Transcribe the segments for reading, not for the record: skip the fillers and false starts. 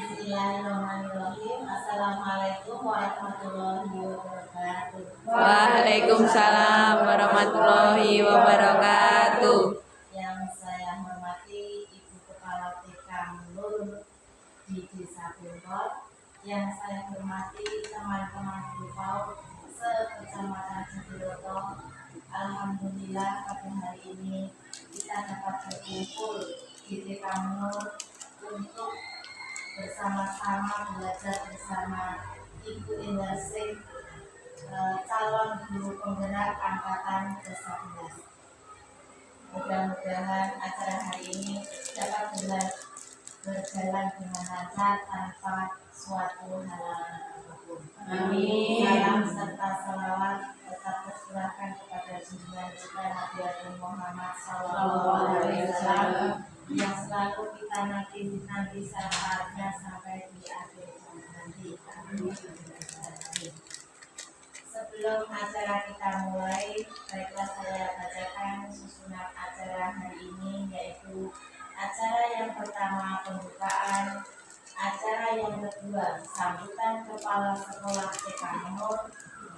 Bismillahirrahmanirrahim. Assalamualaikum warahmatullahi wabarakatuh. Waalaikumsalam warahmatullahi wabarakatuh. Yang saya hormati Ibu Kepala TK Mulur di Desa Bengkol, yang saya hormati teman-teman guru PAUD se-Kecamatan Jatiroto. Alhamdulillah pada hari ini kita dapat berkumpul di TK Mulur untuk bersama-sama belajar bersama Ibu Indah-Sih, calon guru penggerak angkatan ke-11. Mudah-mudahan acara hari ini dapat berjalan dengan lancar tanpa suatu halangan apapun. Amin. Salam serta salawat tetap tercurahkan kepada junjungan kita Nabi Muhammad SAW yang selalu kita nanti saatnya sampai di akhir zaman nanti. Sebelum acara kita mulai, baiklah saya bacakan susunan acara hari ini, yaitu acara yang pertama pembukaan, acara yang kedua sambutan kepala sekolah TK Mulur,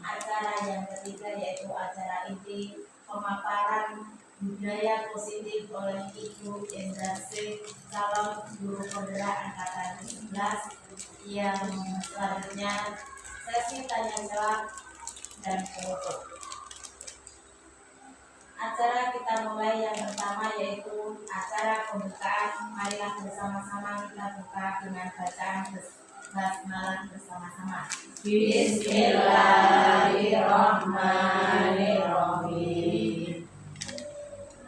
acara yang ketiga yaitu acara inti pemaparan budaya positif oleh Ibu Indah-Sih, calon guru penggerak angkatan 11, yang selanjutnya sesi tanya jawab dan penutup. Acara kita mulai yang pertama yaitu acara pembukaan. Marilah bersama-sama kita buka dengan bacaan basmalah bersama-sama. Bismillahirrahmanirrahim.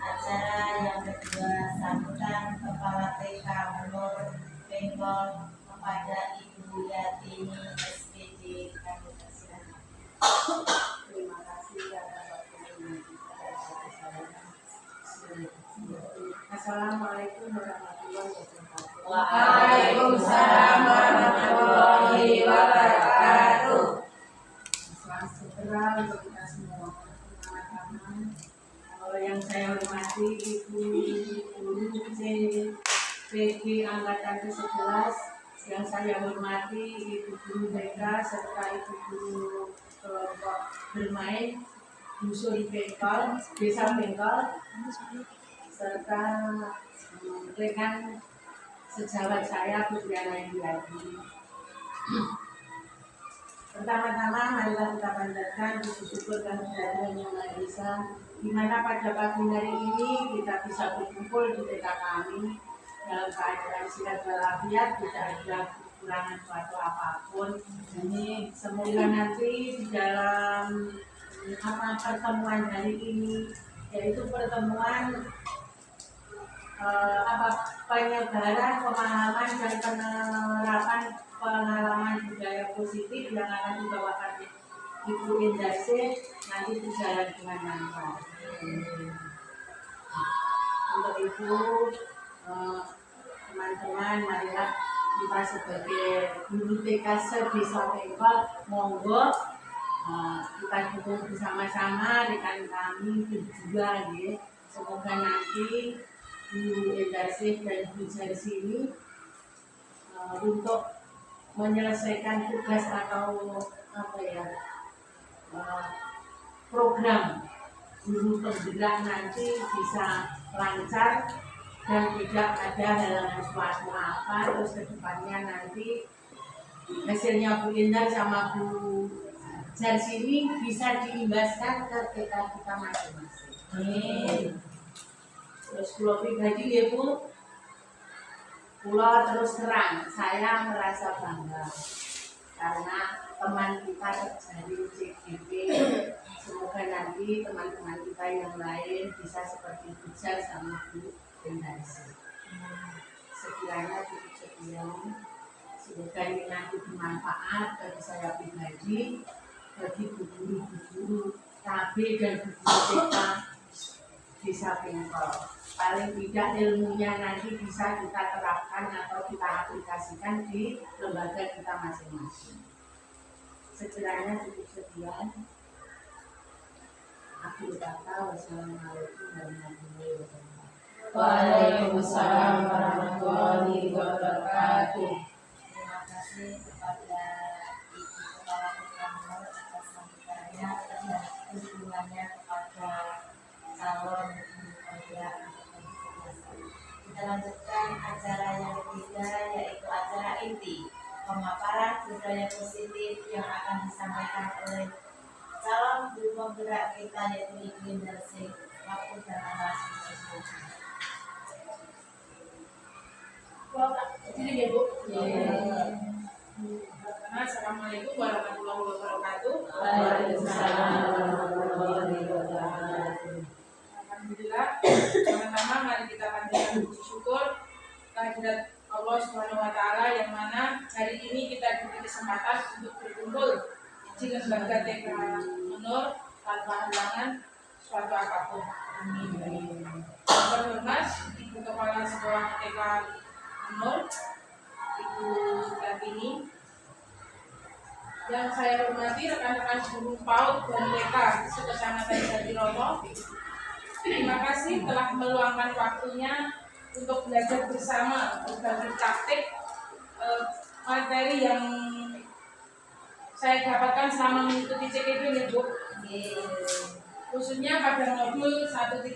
Acara yang kedua sambutan Kepala TK Mulur Bengkol kepada Ibu Yatini SPD. Kami persilakan. Terima kasih atas waktunya. Assalamualaikum warahmatullahi wabarakatuh. Waalaikumsalam warahmatullahi wabarakatuh. Salam sejahtera untuk kita semua. Pertama-tama, yang saya hormati Ibu Guru CPG Angkatan ke-11, yang saya hormati Ibu Guru BK serta Ibu Guru kelompok bermain Dusun Bengkol, Desa Bengkol, serta rekan sejawat saya Putriana Indiadi. Pertama-tama marilah kita panjatkan puji syukur dan kehadiran Yang Maha Esa, di mana pada pagi hari ini kita bisa berkumpul di TK kami dalam keadaan sehat walafiat, tidak ada kekurangan suatu apapun. Ini semoga nanti di dalam pertemuan hari ini, yaitu pertemuan penyebaran pemahaman dan penerapan pengalaman budaya positif yang akan dibawakan Ibu Indah-Sih nanti berjalan dengan lancar. Untuk itu teman-teman, marilah kita sebagai guru TK se-Desa Bengkol, monggo kita dukung bersama-sama rekan kami berjuang ya. Semoga nanti Bu Indah-Sih dan Bu Jarsi ini untuk menyelesaikan tugas atau program guru penggerak nanti bisa lancar dan tidak ada halangan suatu apa, terus kedepannya nanti hasilnya Bu Indah sama Bu Jarsi ini bisa diimbaskan ke TK kita masing-masing. Terus kalau pribadi ya Bu, pulau terus terang saya merasa bangga karena teman kita terjalin CGP. Semoga nanti teman-teman kita yang lain bisa seperti Bu Jar sama Bu Indah-Sih. Sekiranya cukup sekian, semoga ini nanti bermanfaat bagi saya pribadi, bagi guru-guru KB dan guru TK Desa Bengkol. Paling tidak ilmunya nanti bisa kita terapkan atau kita aplikasikan di lembaga kita masing-masing. Sekiranya cukup sekian. Akhir kata, wassalamualaikum warahmatullahi wabarakatuh. Waalaikumsalam warahmatullahi wabarakatuh. kasih kepada Ibu Kepala Program atas sambutannya dan dukungannya kepada calon guru penggerak. Kita lanjutkan acara yang ketiga, yaitu acara inti pemaparan budaya positif yang akan disampaikan oleh calon guru penggerak kita, yaitu Ibu Indarsi. Waktu dan alas Ini ya Bu. Assalamualaikum warahmatullahi wabarakatuh. Waalaikumsalam warahmatullahi wabarakatuh. Alhamdulillah, pertama-tama mari kita panjatkan puji syukur kehadirat Allah Subhanahu wa taala yang mana hari ini kita diberi kesempatan untuk berkumpul di lembaga TK Menur tanpa halangan suatu apapun. Amin. Yang terhormat Ibu Kepala Sekolah TK Menur, Ibu Kartini. Yang saya hormati rekan-rekan guru PAUD dan TK Sekecamatan Jatiroto. Terima kasih telah meluangkan waktunya untuk belajar bersama berbagai praktik materi yang saya dapatkan selama mengikuti CKD ini, Bu. Khususnya pada modul 1.4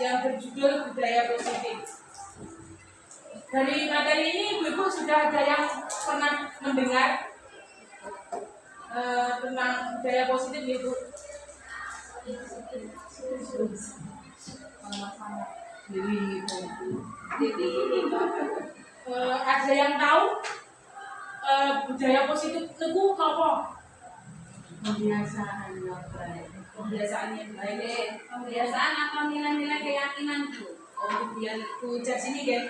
yang berjudul budaya positif. Dari materi ini Ibu sudah ada yang pernah mendengar tentang budaya positif, Ibu? Ada yang tahu budaya positif itu apa? Kebiasaan yang baik. Kebiasaan yang baik. Kebiasaan atau nilai-nilai keyakinan Bu? Oh, biar Bu cek sini, Gen.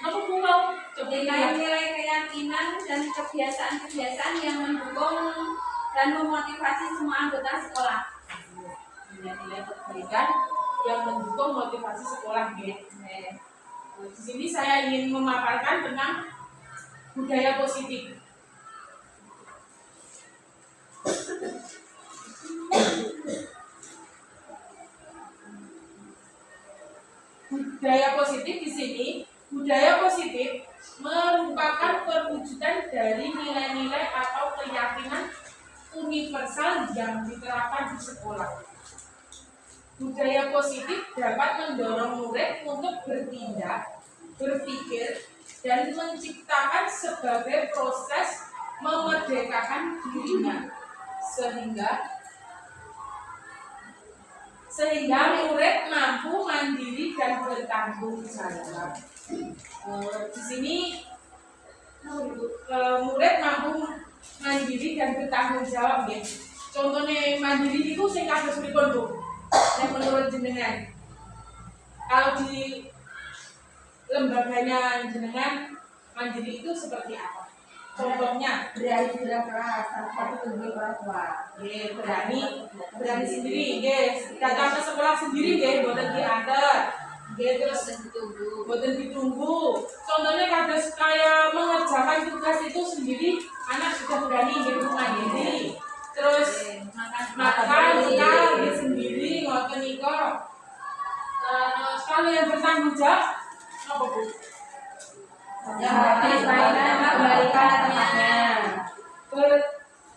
Apa Bu mau coba Nilai-nilai keyakinan dan kebiasaan-kebiasaan yang mendukung dan memotivasi semua anggota sekolah. nilai-nilai kebaikan yang mendukung motivasi sekolah, Gen. Di sini saya ingin memaparkan tentang budaya positif. Budaya positif di sini, budaya positif merupakan perwujudan dari nilai-nilai atau keyakinan universal yang diterapkan di sekolah. Budaya positif dapat mendorong murid untuk bertindak, berpikir, dan menciptakan sebagai proses memerdekakan dirinya, sehingga murid mampu mandiri dan bertanggung jawab. Di sini murid mampu mandiri dan bertanggung jawab, ya. Contohnya mandiri itu sing kados pripun, Bu? Yang menurut jenengan, kalau di lembaganya jenengan mandiri itu seperti apa? Contohnya Berani tidak keras, tapi lebih keras. berani sendiri, guys. Datang ke sekolah sendiri, guys. Boten diantar, guys. Terus boten ditunggu. Contohnya kados kayak mengerjakan tugas itu sendiri, anak sudah berani mandiri. Terus makan sendiri, ngoten niku. Kalau yang bertanggung jawab, apa Bu? Yang habis mainan mengembalikan temannya.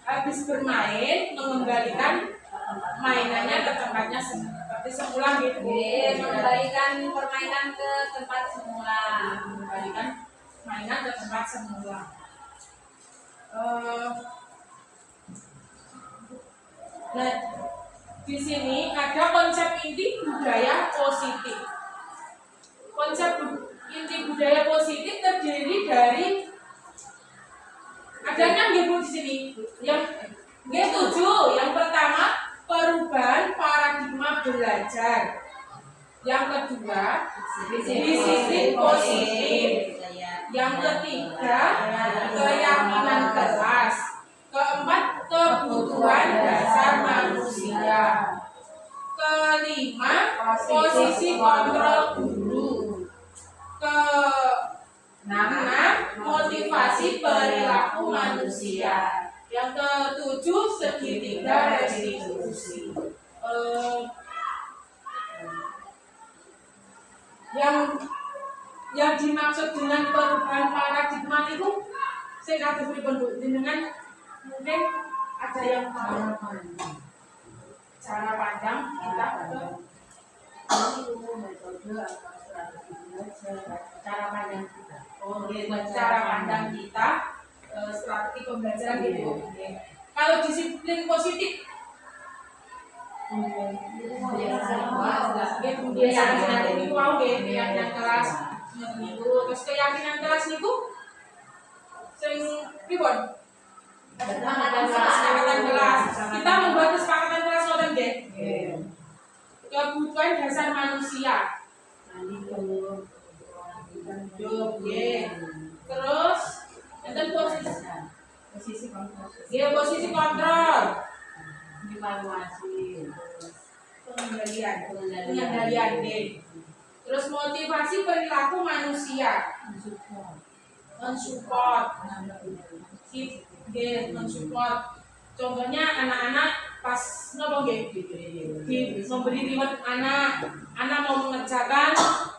Habis bermain, mengembalikan mainannya ke tempatnya seperti semula, gitu. Mengembalikan permainan ke tempat semula. Mengembalikan mainan ke tempat semula. Nah, di sini ada konsep inti budaya positif. Konsep inti budaya positif terdiri dari adanya di sini yang G7. Yang pertama, perubahan paradigma belajar. Yang kedua, disiplin positif. Yang ketiga, keyakinan kelas. Keempat, kebutuhan dasar manusia. Kelima, posisi kontrol guru. Keenam, motivasi perilaku manusia. Yang ketujuh, segitiga restitusi. Yang dimaksud dengan perubahan paradigma itu saya kategori penduduk dengan mungkin ada yang tahu cara pandang kita ke metode atau strategi belajar, cara pandang kita. Cara pandang kita strategi pembelajaran gitu. Kalau disiplin positif kebiasaan nanti itu mau keyakinan kelas itu terus keyakinan kelas itu sing pripun kesepakatan kelas kita membuat kesepakatan kelas ngoten nggih kebutuhan dasar manusia terus enten posisi kontrol evaluasi pengendalian terus motivasi perilaku manusia mensupport contohnya anak-anak pas nopo memberi reward anak mau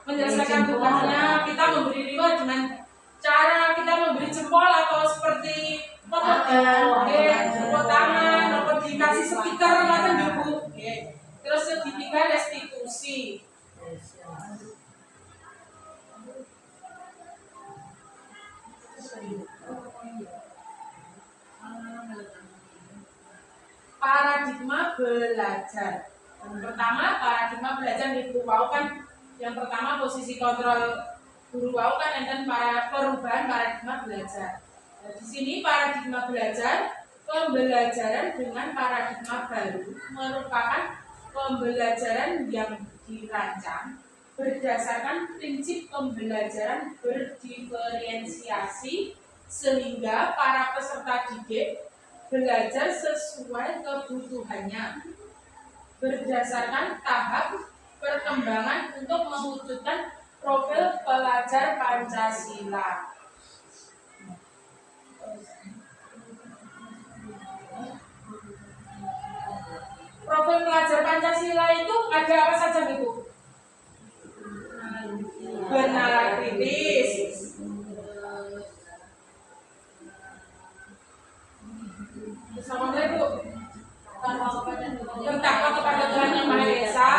menyelesaikan tugasnya kita memberi reward dengan cara kita memberi jempol atau seperti tepuk tangan atau dikasih stiker ngoten nggih Bu. Terus ketiga restitusi. Paradigma belajar. Yang pertama paradigma belajar itu kan yang pertama posisi kontrol guru kan dan perubahan paradigma belajar. Di sini paradigma belajar pembelajaran dengan paradigma baru merupakan pembelajaran yang dirancang berdasarkan prinsip pembelajaran berdiferensiasi sehingga para peserta didik belajar sesuai kebutuhannya berdasarkan tahap perkembangan untuk mewujudkan profil pelajar Pancasila. Profil pelajar Pancasila itu ada apa saja Bu? Bernalar kritis, sama Bu, bertakwa kepada Tuhan Yang Maha Esa,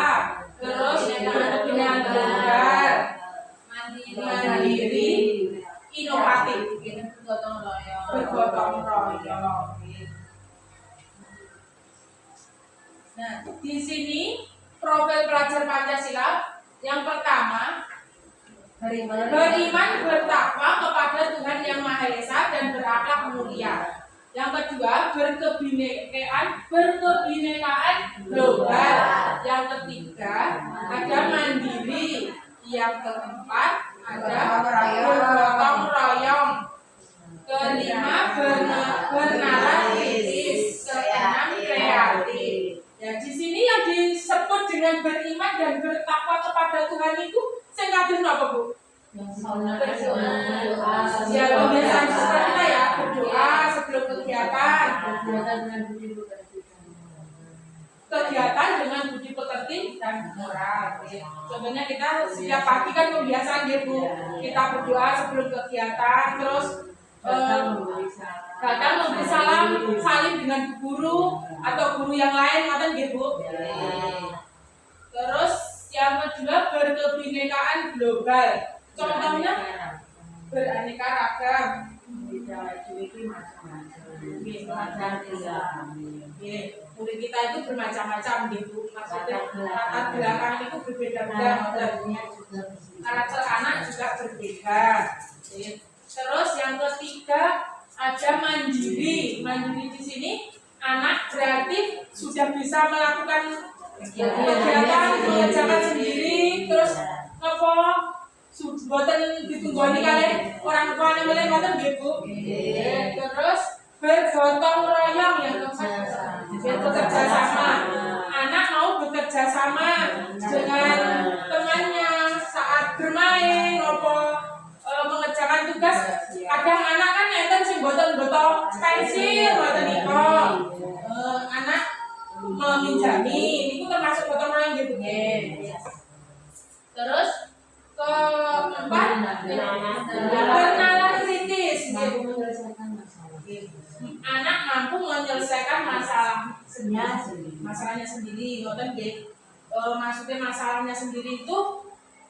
terus kebinaan belajar, mandiri, inovatif, bergotong royong. Nah, di sini profil pelajar Pancasila yang pertama beriman bertakwa kepada Tuhan Yang Maha Esa dan berakhlak mulia. Yang kedua berkebinekaan global. Yang ketiga ada mandiri. Yang keempat ada bergotong royong. Kelima bernalar kritis. Keenam kreatif. Ya, di sini yang disebut dengan beriman dan bertakwa kepada Tuhan itu sing kados napa Bu? Ya, kebiasaan seperti kita ya, berdoa sebelum kegiatan. Kegiatan dengan budi pekerti dan moral. Contohnya kita setiap pagi kan kebiasaan ya Bu, kita berdoa sebelum kegiatan, terus kadang memberi salim dengan guru atau guru yang lain, ngoten nggih Bu. Terus yang kedua berkebinekaan global. Contohnya beraneka ragam. Murid kita itu bermacam-macam gitu. Maksudnya latar belakang itu berbeda-beda. Karakter anak juga berbeda. Terus yang ketiga ada mandiri. Mandiri di sini anak kreatif sudah bisa melakukan kegiatan mengerjakan sendiri, terus boten ditunggoni kalih orang tuane mulai ngoten nggih Bu. Terus bergotong royong yang keempat bekerja sama. Anak mau bekerja sama dengan temannya saat bermain mengerjakan tugas. Kadang anak kan enten sing boten pensil ngoten niku. Anak meminjami itu termasuk gotong royong gitu. Terus keempat keempat, bernalar kritis. Mampu menyelesaikan masalah. Anak mampu menyelesaikan Masalahnya sendiri. masalahnya sendiri. Ngoten nggih. Maksudnya masalahnya sendiri itu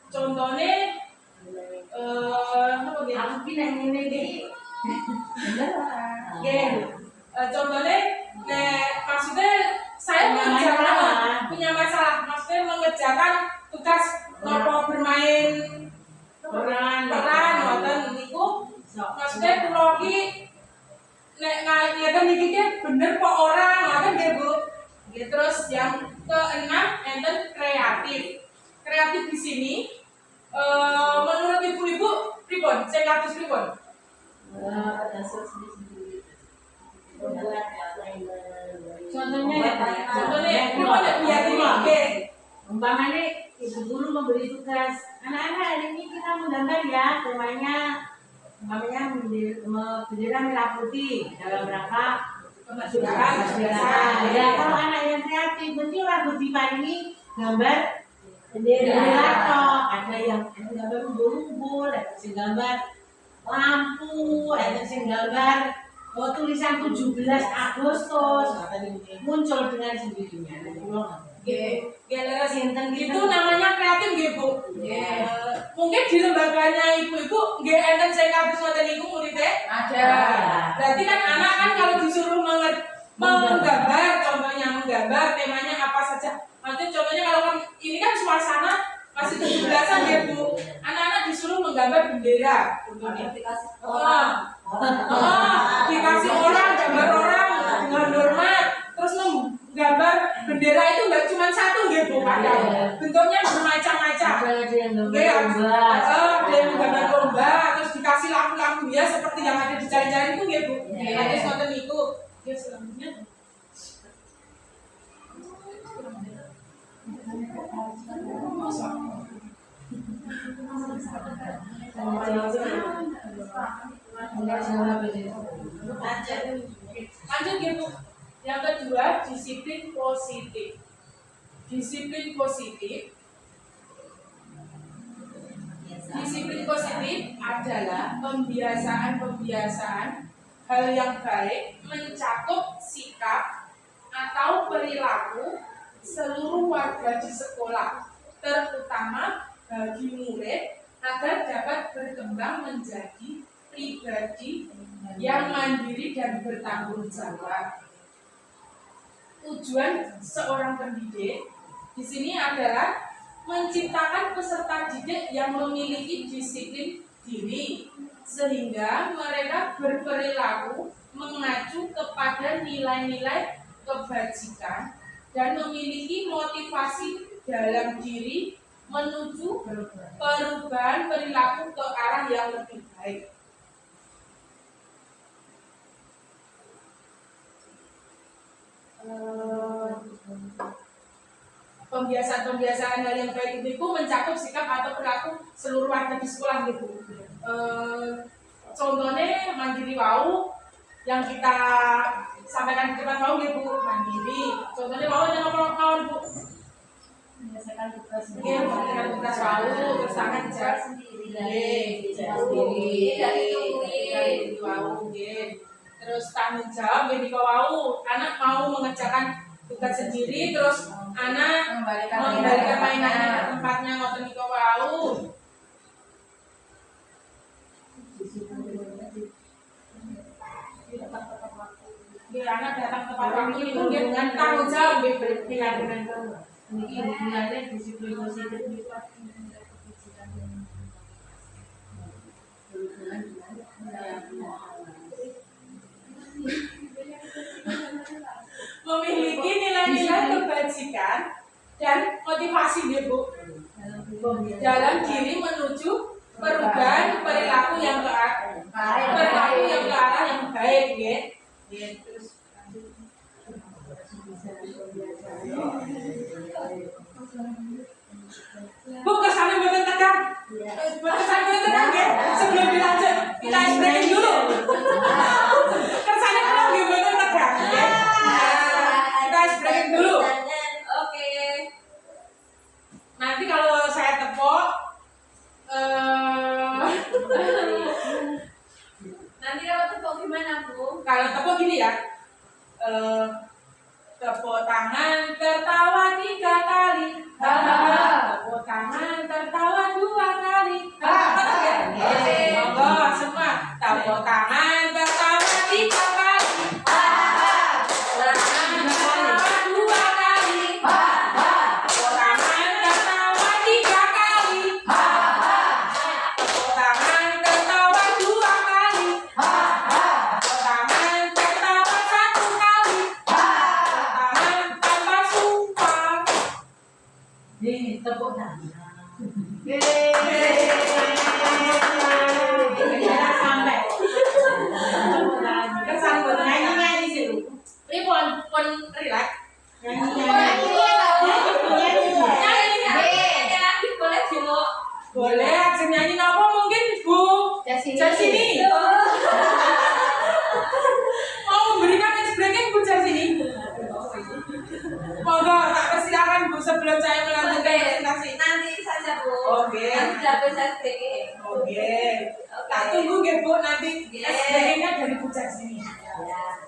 contohnya apa nggih? Aku ki nek ngene iki bener ora? Nggih. Contohnya maksudnya saya punya masalah, maksudnya mengerjakan tugas nopo bermain peran ngoten niku. Maksudnya kula iki nek ngeten iki bener kok ora ngoten nggih Bu. Nggih, terus yang keenam enten kreatif. Kreatif di sini menurut ibu-ibu pripun? Sing kados pripun? Contohnya pripun nek biar nggih. Umpamanya ibu guru memberi tugas, anak-anak hari ini kita menggambar ya, temanya umpamanya bendera merah putih dalam rangka Kemerdekaan. Ya, kalau anak yang kreatif, mesti lagu Diva ini gambar bendera toh. Ada yang gambar umbul-umbul, ada yang gambar lampu, ada yang gambar tulisan 17 Agustus, muncul dengan sendirinya. Nggih, leres. Sinten Itu namanya kreatif nggih Bu. Mungkin di lembaganya ibu-ibu nggih enten sing kados ngoten niku muridé. Ada. Berarti kan anak kan kalau disuruh menggambar, contohnya menggambar temanya apa saja. Nanti contohnya kalau kan ini kan suasana masih 17-an ya Bu. Anak-anak disuruh menggambar bendera contohnya. Dikasih orang, gambar orang dengan hormat, terus menggambar bendera itu enggak cuma satu nggih Bu, kadang bentuknya bermacam-macam. Ada yang gambar Ada yang gambar lomba, terus dikasih lampu-lampu ya seperti yang ada di jari-jari itu nggih Bu. Ada ngoten niku. Ya selanjutnya. Lanjut gitu. Yang kedua, disiplin positif. Disiplin positif. Disiplin positif adalah pembiasaan-pembiasaan hal yang baik mencakup sikap atau perilaku seluruh warga di sekolah, terutama bagi murid agar dapat berkembang menjadi pribadi yang mandiri dan bertanggung jawab. Tujuan seorang pendidik di sini adalah menciptakan peserta didik yang memiliki disiplin diri sehingga mereka berperilaku mengacu kepada nilai-nilai kebajikan dan memiliki motivasi dalam diri menuju perubahan perilaku ke arah yang lebih baik. Pembiasaan-pembiasaan hal yang baik itu mencakup sikap atau perilaku seluruh warga di sekolah gitu. Contohnya mandiri wau yang kita sampaikan di depan wau gitu, mandiri. Contohnya wau yang mau Bu. Menyelesaikan tugas Menyelesaikan tugas wau, terus tangan jarak sendiri. Dari wau nggih. Terus tanggung jawab jadi wau, anak mau mengerjakan tugas sendiri, terus anak mengembalikan mainannya ke tempatnya ngoten niku wau. Dia anak datang tepat waktu itu dengan tanggung jawab dengan ini hubungannya disiplin positif itu memiliki nilai-nilai kebajikan dan motivasi ya Bu dalam diri menuju perubahan perilaku yang ke arah yang baik ya. Terus Bu kesana mboten tekan. Kesana mboten tekan ya. Sebelum dilanjut kita breaking dulu. Kesana kalau nggih mboten tekan ya. Kita breaking dulu. Oke. Nanti kalau saya tepok Bu gini ya. Tepuk tangan tertawa 3 kali. Tepuk tangan tertawa 2 kali. Monggo semua. Tepuk tangan tertawa 3 kali. Tepuk tangan tertawa 2 kali. Tepuk tangan tertawa 3 kali. Tepuk tangan tertawa 2 kali. Tepuk tangan tertawa 1 kali. Tangan tanpa sumpah. Nih, tepuk tangan. Sampai. Tepuk tangan. Kan saling bermain. Nyanyi sih lu. Ini pon relax. Nyanyi. Boleh, ajeng nyanyi napa mungkin Bu? Jasini. Mau memberikan ice breaking Bu Jasini? Monggo, tak persilakan Bu sebelum saya melanjutkan presentasi. Nanti saja Bu. Oke. Nanti sudah bisa speaking. Oke. Tak tunggu nggih Bu nanti ice breakingnya dari Bu Jasini. Ya.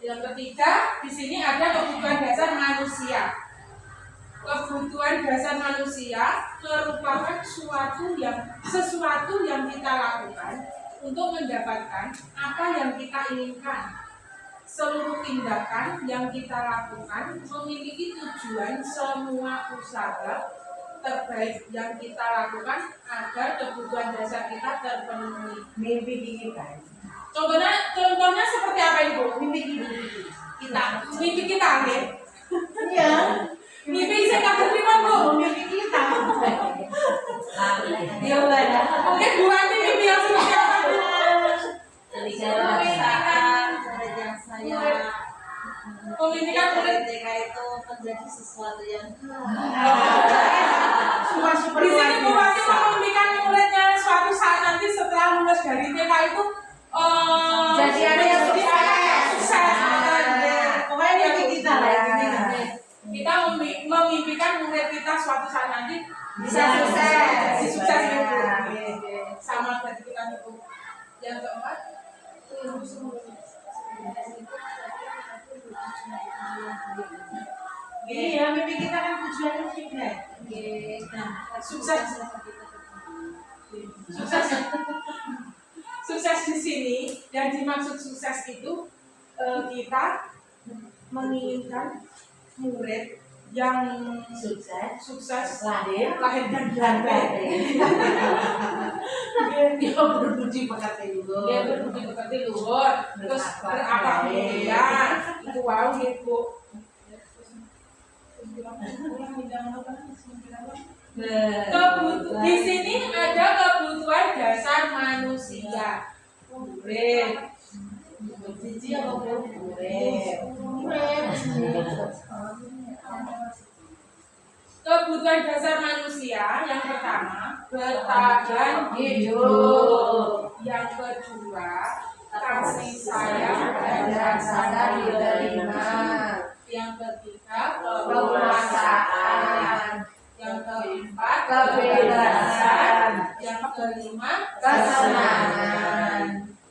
Yang ketiga, di sini ada kebutuhan dasar manusia. Kebutuhan dasar manusia merupakan sesuatu yang kita lakukan untuk mendapatkan apa yang kita inginkan. Seluruh tindakan yang kita lakukan memiliki tujuan semua usaha terbaik yang kita lakukan agar kebutuhan dasar kita terpenuhi. Mimpi kita. Contohnya seperti apa Ibu? Mimpi Kita nggih. Iya. Mimpi saya kabeh pripun Bu? Mimpi kita. Ya. Mungkin Bu Andi mimpi yang seperti apa Bu? Perusahaan yang saya Memimpikan murid TK itu menjadi sesuatu yang Super di sini Bu Andi memimpikan muridnya suatu saat nanti setelah lulus dari TK itu Jadi anak yang sukses. Pokoknya mimpi kita lah ya. Kita memimpikan murid kita suatu saat nanti bisa sukses. jadi sukses ya Bu. Iya. Sama dari kita itu. Yang keempat, Iya, mimpi kita kan tujuannya juga. sukses. Sukses di sini yang dimaksud sukses itu kita menginginkan murid yang sukses Lahir dan dan batin. Dia berbudi pekerti dulu. Dia berbudi pekerti luhur, terus berakhlak mulia. Itu wow gitu. Di sini ada kebutuhan dasar manusia. Murid. Cici apa murid? Kebutuhan dasar manusia yang pertama bertahan hidup. Yang kedua kasih sayang dan rasa diterima. Yang ketiga kekuasaan. Yang keempat kebebasan. Yang kelima kesenangan.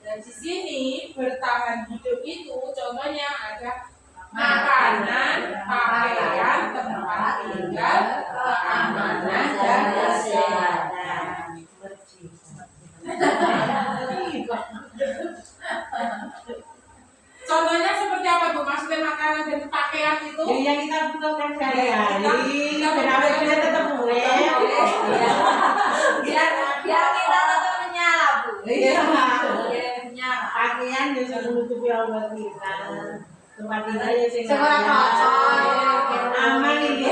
Dan di sini bertahan hidup itu contohnya ada makanan, pakaian, tempat tinggal, keamanan, dan kesehatan. Contohnya seperti apa Bu? Maksudnya makanan dan pakaian itu? Jadi yang kita butuhkan sehari-hari, Kita kenapa kita tetap murid? biar kita tetap menyala Bu. Iya. Menyala. Pakaian bisa menutupi aurat kita. Tempat tinggal ya sing Sekolah cocok. aman ini.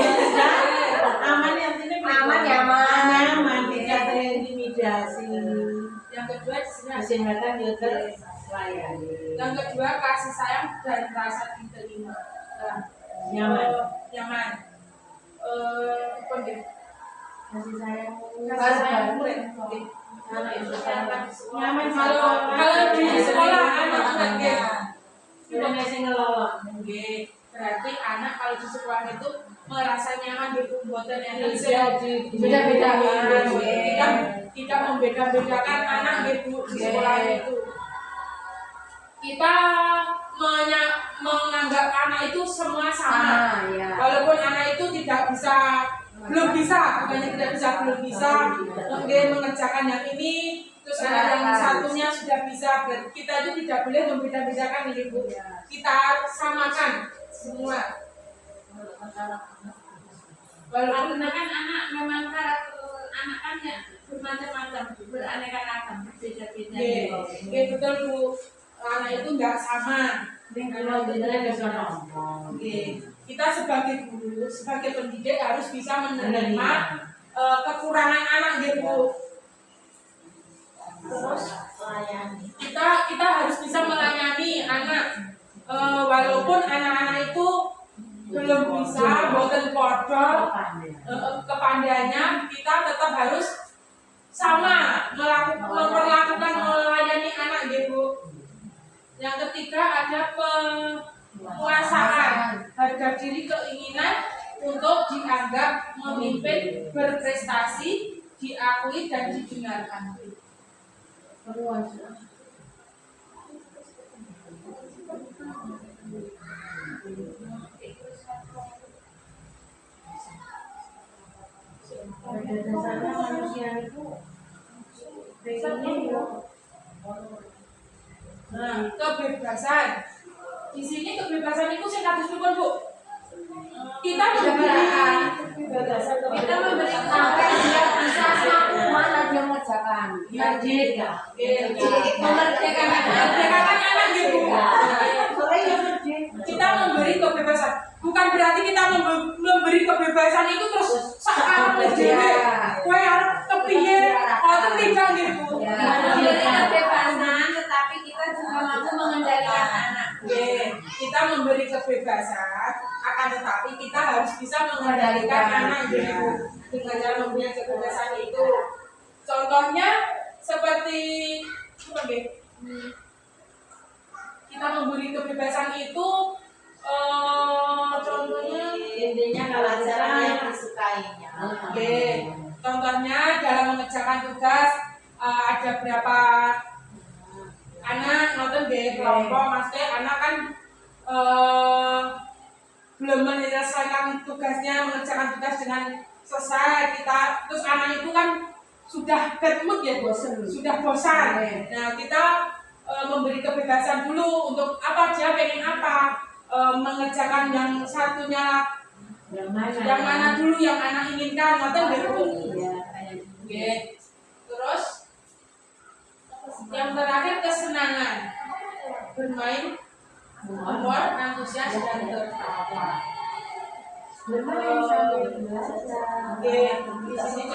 Aman yang sini Aman, nyaman. Nyaman, tidak terintimidasi. Yang kedua di sini ada Kesehatan juga terlayani. yang kedua kasih sayang dan rasa diterima. Nah, Nyaman. Nyaman. Kasih sayang. Kasih sayang murid. Nyaman Kalau di sekolah anak-anak Sudah ngasih ngelolok. Nggih, berarti anak kalau di sekolah itu merasa nyaman di pembuatan yang Beda-beda. Tidak membeda-bedakan anak di sekolah itu. kita menganggap anak itu semua sama. ya. Walaupun anak itu tidak bisa, belum bisa, bukannya tidak bisa, belum bisa, mungkin mengerjakan yang ini, terus anak yang satunya sudah bisa. Kita itu tidak boleh membeda-bedakan ini, Bu. Kita samakan semua. Walaupun kan anak memang karakter anak kan ya bermacam-macam, beraneka ragam, berbeda-beda. Betul, Bu. Anak itu nggak sama. Kalau beneran bisa ngomong. Kita sebagai guru, sebagai pendidik harus bisa menerima kekurangan anak gitu. Terus melayani. Kita harus bisa melayani anak, walaupun anak-anak itu belum bisa, boten podo kepandaiannya, kita tetap harus sama memperlakukan melayani anak gitu. Yang ketiga ada penguasaan harga diri, keinginan untuk dianggap memimpin, berprestasi, diakui dan didengarkan. Penguasaan. Pada dasarnya manusia itu pengennya Nah, kebebasan. Di sini kebebasan itu sing kados pripun, Bu? Kita memberi sampai dia bisa mana dia mengerjakan. Merdeka. Memerdekakan anak gitu. Kita memberi kebebasan. Bukan berarti kita memberi kebebasan itu terus sekarang dhewe. Kowe arep kepiye? Oten tidak gitu. Memberi kebebasan, tetapi kita juga mampu mengendalikan anak. Kita memberi kebebasan, akan tetapi kita harus bisa mengendalikan anak gitu. Dengan cara memberi kebebasan itu. Contohnya seperti apa nggih? Kita memberi kebebasan itu contohnya Intinya kalau acara yang disukainya. Contohnya dalam mengerjakan tugas ada berapa anak nonton di kelompok, maksudnya anak kan belum menyelesaikan tugasnya, mengerjakan tugas dengan selesai, terus anak itu kan sudah bad mood ya, sudah bosan. Nah, kita memberi kebebasan dulu untuk apa dia pengen apa, mengerjakan yang satunya yang mana dulu yang anak inginkan, nonton gitu. Terus yang terakhir kesenangan, bermain, humor, antusias dan tertawa. bermain sambil belajar. Di sini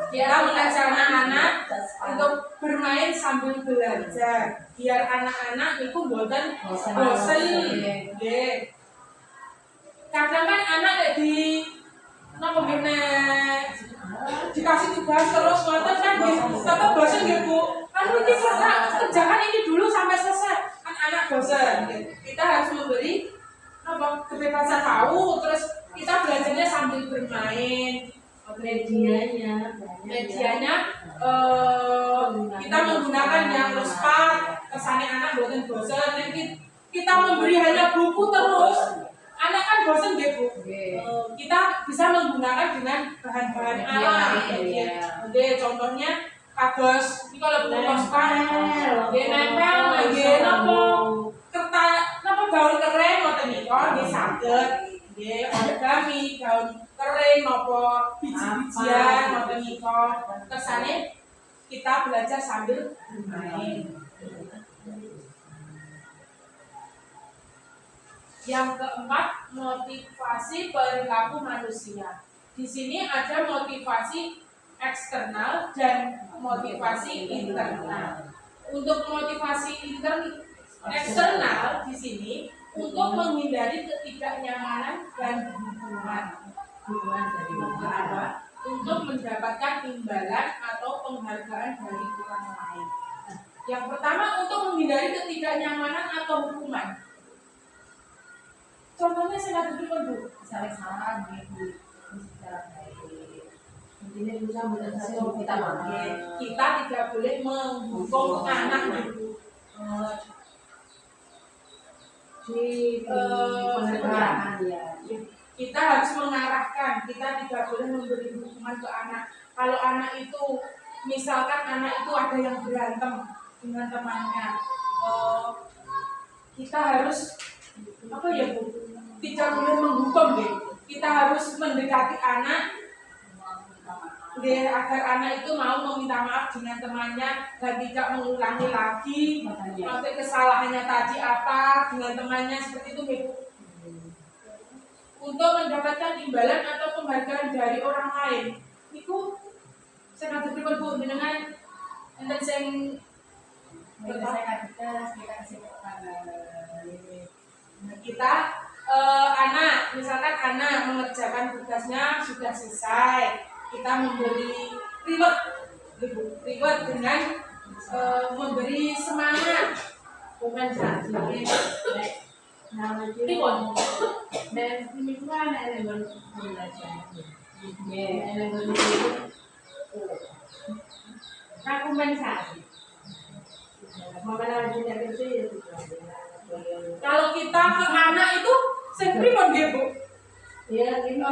kita mengajak anak-anak untuk bermain sambil belajar, biar anak-anak itu boten bosen. Kadang kan anak di dikasih tugas terus ngoten kan tetap bosen gitu. Kan iki kerjakan ini dulu sampai selesai. Kan anak bosen. Kita harus memberi kebebasan tahu, terus kita belajarnya sambil bermain. Medianya kita menggunakan yang respat, kesannya anak bosen. Kita memberi hanya buku terus, anak kan bosen gitu. Kita bisa menggunakan dengan bahan-bahan alam. Contohnya kados, ini kalau buku respat, nempel, kertas, gaun kering, ngoten nika, saged, origami, gaun kering, biji-bijian, ngoten nika. Kersane kita belajar sambil bermain. Yang keempat, motivasi perilaku manusia. Di sini ada motivasi eksternal dan motivasi internal. Untuk motivasi eksternal di sini untuk menghindari ketidaknyamanan dan hubungan untuk mendapatkan imbalan atau penghargaan dari orang lain. Yang pertama, untuk menghindari ketidaknyamanan atau hukuman. Contohnya saya nggak tujuh Bu, salah gitu, secara baik. Intinya bisa berhasil kita tidak boleh menghukum anak gitu. di pengerjaan ya. Kita harus mengarahkan, kita tidak boleh memberi hukuman ke anak. Kalau anak itu, misalkan anak itu ada yang berantem dengan temannya, kita harus apa ya Bu? Tidak boleh menghukum deh. Kita harus mendekati anak agar anak itu mau meminta maaf dengan temannya dan tidak mengulangi lagi kesalahannya tadi apa dengan temannya seperti itu Bu. Untuk mendapatkan imbalan atau penghargaan dari orang lain. Itu saya ngatur pripun Bu dengan enten sing kita anak, misalkan anak mengerjakan tugasnya sudah selesai, kita memberi reward dengan memberi semangat, Bukan saksi. Nah, jadi dan ini kan elemen belajar. Ya, elemen itu kompensasi. Mana tidak kerja ya kalau kita ke anak itu pripun nggih Bu? ya ini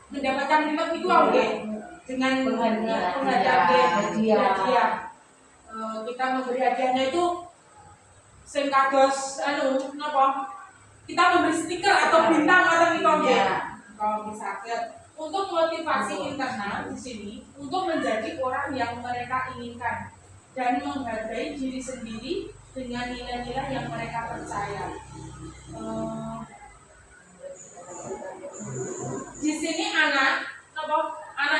Mendapatkan reward itu oke dengan penghargaan hadiah. Kita memberi hadiahnya itu sing kados napa? Kita memberi stiker atau bintang atau niku nggih. Kalau sakit untuk motivasi internal di sini untuk menjadi orang yang mereka inginkan dan menghargai diri sendiri dengan nilai-nilai yang mereka percaya. Di sini anak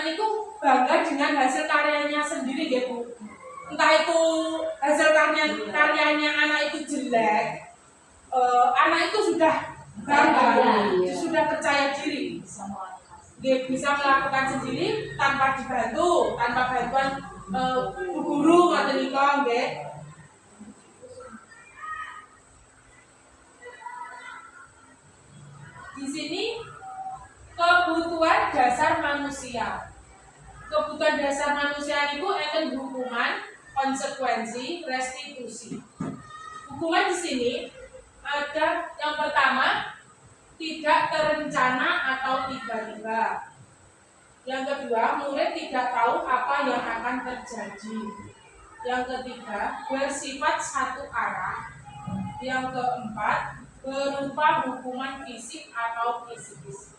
itu bangga dengan hasil karyanya sendiri ya Bu. Entah itu hasil karyanya anak itu jelek, anak itu sudah bangga, sudah percaya diri, dia bisa melakukan sendiri tanpa dibantu, tanpa bantuan guru atau nikah, Di sini kebutuhan dasar manusia. Kebutuhan dasar manusia itu enten hukuman, konsekuensi, restitusi. Hukuman di sini ada yang pertama tidak terencana atau tiba-tiba. Yang kedua, murid tidak tahu apa yang akan terjadi. Yang ketiga, bersifat satu arah. Yang keempat, berupa hukuman fisik atau psikis.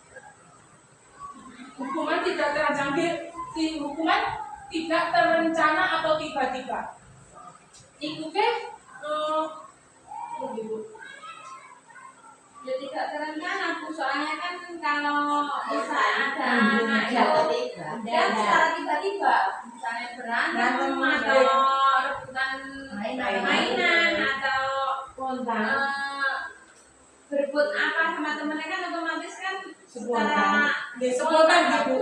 Hukuman tidak terencana, hukuman tidak terencana atau tiba-tiba. Iku ke Ya tidak terencana Bu, soalnya kan kalau misalnya ada anak itu dan secara tiba-tiba misalnya berantem atau rebutan mainan atau berebut apa sama temennya kan otomatis kan secara spontan gitu.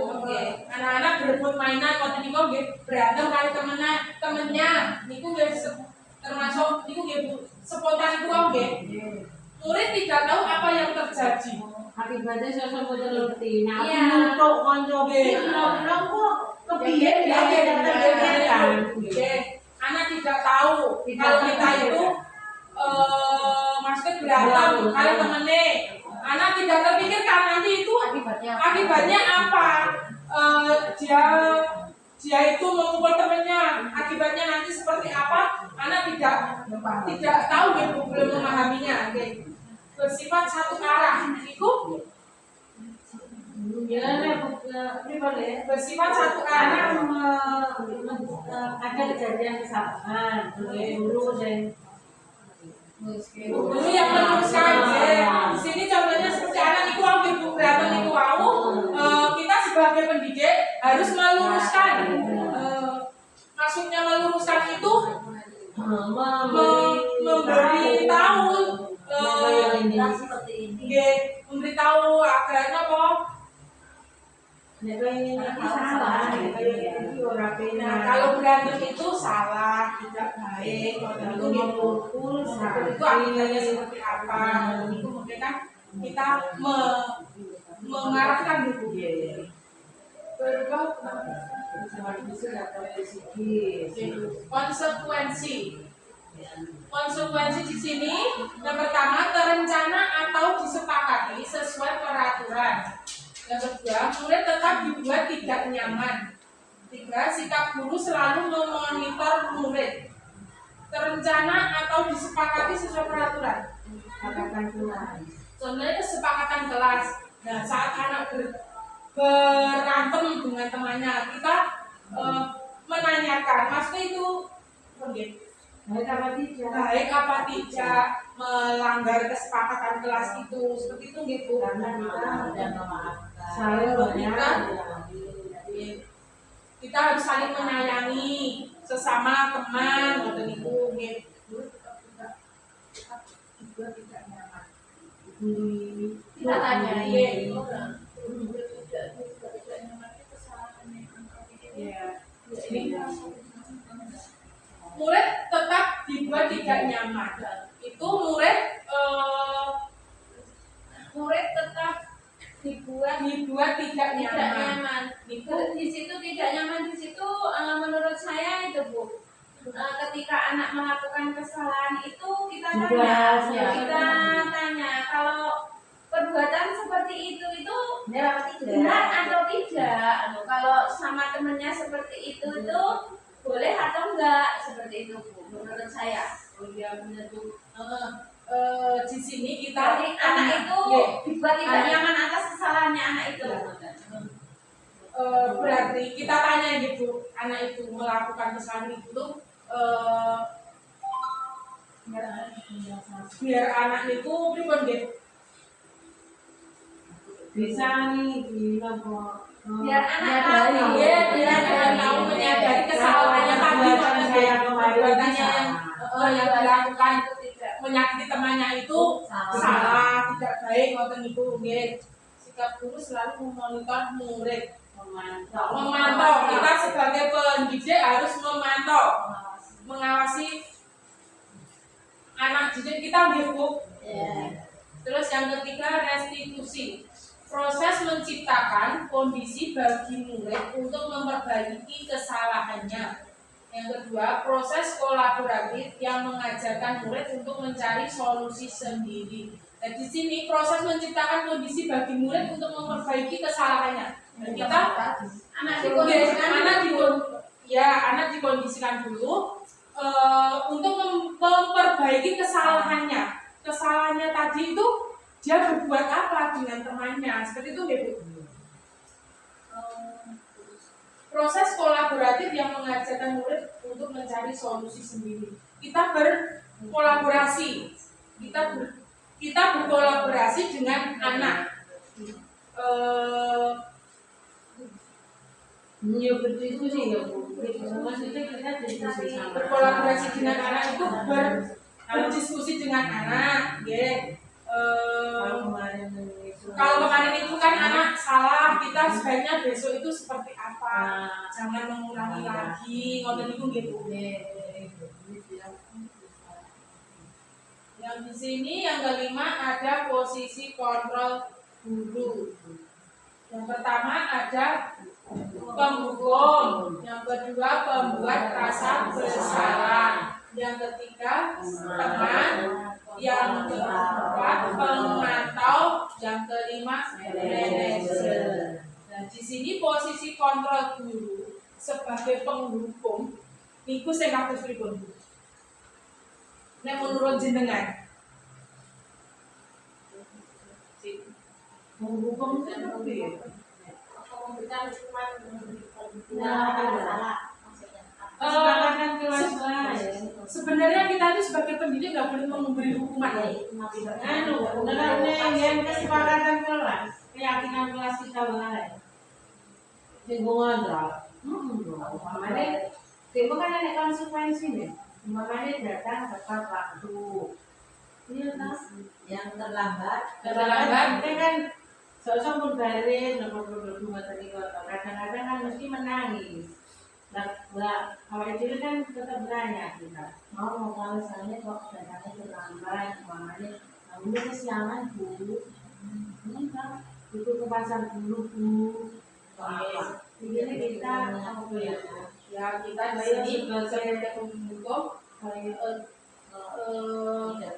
Anak-anak berebut mainan waktu niku nggih berantem kali temennya niku nggih termasuk niku nggih spontan itu nggih. Murid tidak tahu apa yang terjadi. Akibatnya sosok ngerti. Nah, untuk konco bilang kok kepiye anak tidak tahu kalau kita itu maksudnya berantem kali temennya. Anak tidak terpikirkan nanti itu akibatnya apa. Dia itu memukul temennya, akibatnya nanti seperti apa? Anak tidak tahu gitu, belum memahaminya. Bersifat satu arah, itu bersifat satu arah. Ada kejadian kesalahan, guru dan guru yang meneruskan. Di sini contohnya seperti anak itu waktu berantem itu kita sebagai pendidik harus meluruskan. Maksudnya meluruskan itu memberi tahu, memberitahu agarnya kok. Kalau berantem itu salah, tidak baik. Itu akibatnya seperti apa? Itu mungkin kan kita mengarahkan gitu. Konsekuensi di sini yang pertama disepakati sesuai peraturan. Yang kedua, murid tetap dibuat tidak nyaman. Tiga, sikap guru selalu memonitor murid. Terencana atau disepakati sesuai peraturan. Katakan kelas. Contohnya kesepakatan kelas. Nah, saat anak berantem dengan temannya, kita menanyakan, maksudnya itu Baik apa tidak? baik apa tidak melanggar kesepakatan kelas itu, seperti itu gitu. Karena kita dan memaafkan. saling Kita kita harus saling menyayangi sesama teman atau itu gitu. Juga tidak nyaman. Kita tanya Iya. Jadi murid tetap dibuat tidak nyaman. Itu murid tetap dibuat tidak nyaman. Itu di situ tidak nyaman di situ menurut saya itu Bu. Ketika anak melakukan kesalahan itu kita Juga, ya. tanya kalau perbuatan seperti itu Benar apa tidak? benar atau tidak. Kalau sama temennya seperti itu boleh atau enggak seperti itu Bu menurut saya. Oh iya benar Bu. Di sini kita Berarti anak itu dibuat tidak nyaman atas kesalahannya anak itu. berarti kita tanya gitu, anak itu melakukan kesalahan itu tuh biar anak itu pripun gitu. bisa nih bilang Biar anak tahu. Biar tahu menyadari kesalahannya tadi, saya perbuatannya yang dilakukan itu tidak. menyakiti temannya itu salah, tidak baik, ngoten niku nggih. Sikap guru selalu memonitor murid. Memantau, kita sebagai pendidik harus memantau, mengawasi anak didik kita nggih Bu. Terus yang ketiga, restitusi. Proses menciptakan kondisi bagi murid untuk memperbaiki kesalahannya. Yang kedua, proses kolaboratif yang mengajarkan murid untuk mencari solusi sendiri. Nah, di sini proses menciptakan kondisi bagi murid untuk memperbaiki kesalahannya. Dan kita anak dikondisikan dulu untuk memperbaiki kesalahannya. Kesalahannya tadi itu dia berbuat apa dengan temannya, seperti itu ya Bu. Proses kolaboratif yang mengajarkan murid untuk mencari solusi sendiri. Kita berkolaborasi, kita berkolaborasi dengan anak. berdiskusi ya Bu. Maksudnya kita diskusi sama. Berkolaborasi dengan anak itu berdiskusi dengan anak, ya. Kalau kemarin itu kan anak salah, kita sebaiknya besok itu seperti apa, jangan mengulangi lagi, ngoten niku nggih Bu. Yang di sini yang kelima ada posisi kontrol guru. Yang pertama ada penghukum, yang kedua pembuat rasa bersalah, yang ketiga teman, yang keempat pemantau, yang kelima manajer. Nah, di sini posisi kontrol guru sebagai penghukum niku sing kados pripun? Nek menurut jenengan? Menghukum itu apa ya? Memberikan hukuman Kesepakatan kelas. Sebenarnya kita itu sebagai pendidik nggak boleh memberi hukuman. Yang kesepakatan kelas, keyakinan kelas kita mulai. Lingkungan drop. Makanya, itu kan ada konsekuensinya. Makanya datang tepat waktu. Iya tas. yang terlambat. Kita kan sosok pun baris, nomor dua tadi kadang-kadang kan mesti menangis. Lah, awal itu kan tetap bertanya kita. Mau alasannya kok datangnya terlambat, makanya kamu kesiangan Bu. Ini kan itu ke pasar dulu Bu. Apa? Jadi kita apa ya? Ya kita di sini sebagai penghukum Tidak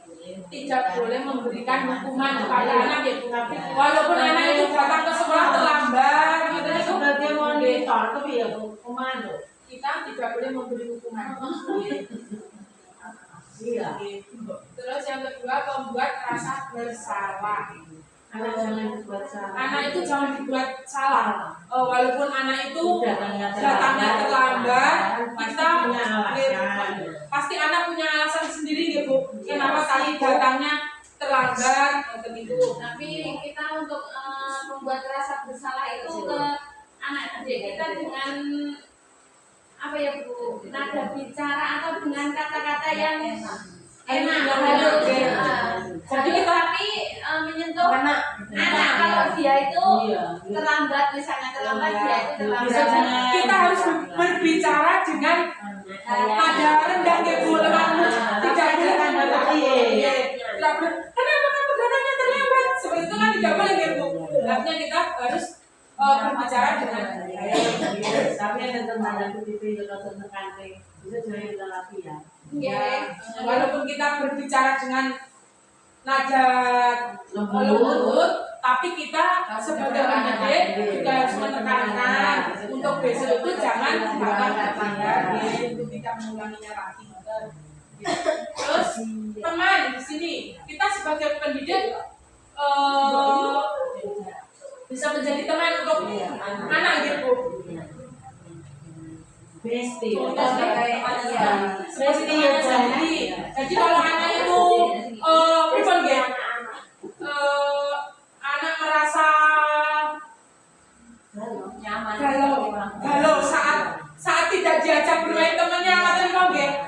boleh tidak boleh memberikan hukuman kepada anak ya Bu. Walaupun anak itu datang ke sekolah terlambat, gitu itu sebagai monitor tapi ya Bu, komando. kita tidak boleh memberi hukuman. Iya. Terus yang kedua, membuat rasa bersalah. Anak jangan dibuat salah. Anak itu jangan dibuat salah. Walaupun anak itu Datangnya terlambat, kita punya alasan. pasti anak punya alasan sendiri ya Bu. Kenapa tadi datangnya terlambat begitu. Tapi kita untuk membuat rasa bersalah itu ke anak didik kita dengan apa ya Bu, nada bicara atau dengan kata-kata yang enak, halus. Jadi kita Tapi menyentuh anak kalau dia itu terlambat, misalnya terlambat dia itu terlambat. kita harus berbicara dengan nada rendah ya Bu, lemah. Tidak boleh tidak boleh. Kenapa kamu datangnya terlambat? Seperti itu kan tidak boleh ya Bu. Artinya kita harus berbicara dengan Tapi ada teman yang tipe kalau tekan bisa jadi lagi ya. ya, walaupun kita berbicara dengan nada lembut, tapi kita sebagai pendidik juga harus menekankan untuk besok itu jangan datang terlambat, untuk tidak mengulanginya lagi. Terus teman di sini kita sebagai pendidik bisa menjadi teman untuk anak gitu. Besti. Seperti yang jadi kalau anak itu bukan ya, anak merasa galau saat tidak diajak bermain temannya atau kau ya,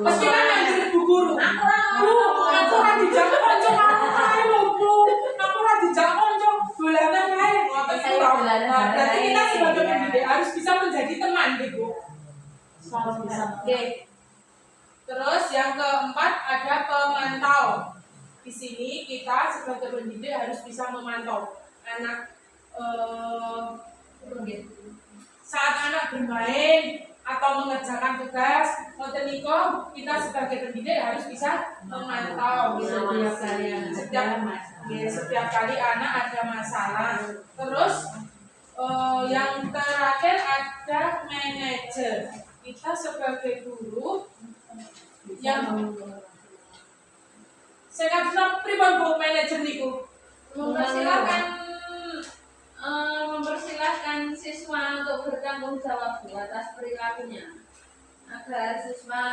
pasti kan yang jadi bu guru. Aku radi jangan konco aku kayu bu, aku radi jangan konco bulanan kayu atau kurang. Berarti kita sebagai pendidik harus bisa menjadi teman gitu. Oke. Terus yang keempat ada pemantau. Di sini kita sebagai pendidik harus bisa memantau anak saat anak bermain atau mengerjakan tugas, kita sebagai pendidik harus bisa memantau setiap kali anak ada masalah. Terus yang terakhir ada manajer. Kita sebagai guru yang saya katakan pribadi Bu manajer niku mempersilahkan siswa untuk bertanggung jawab atas perilakunya agar siswa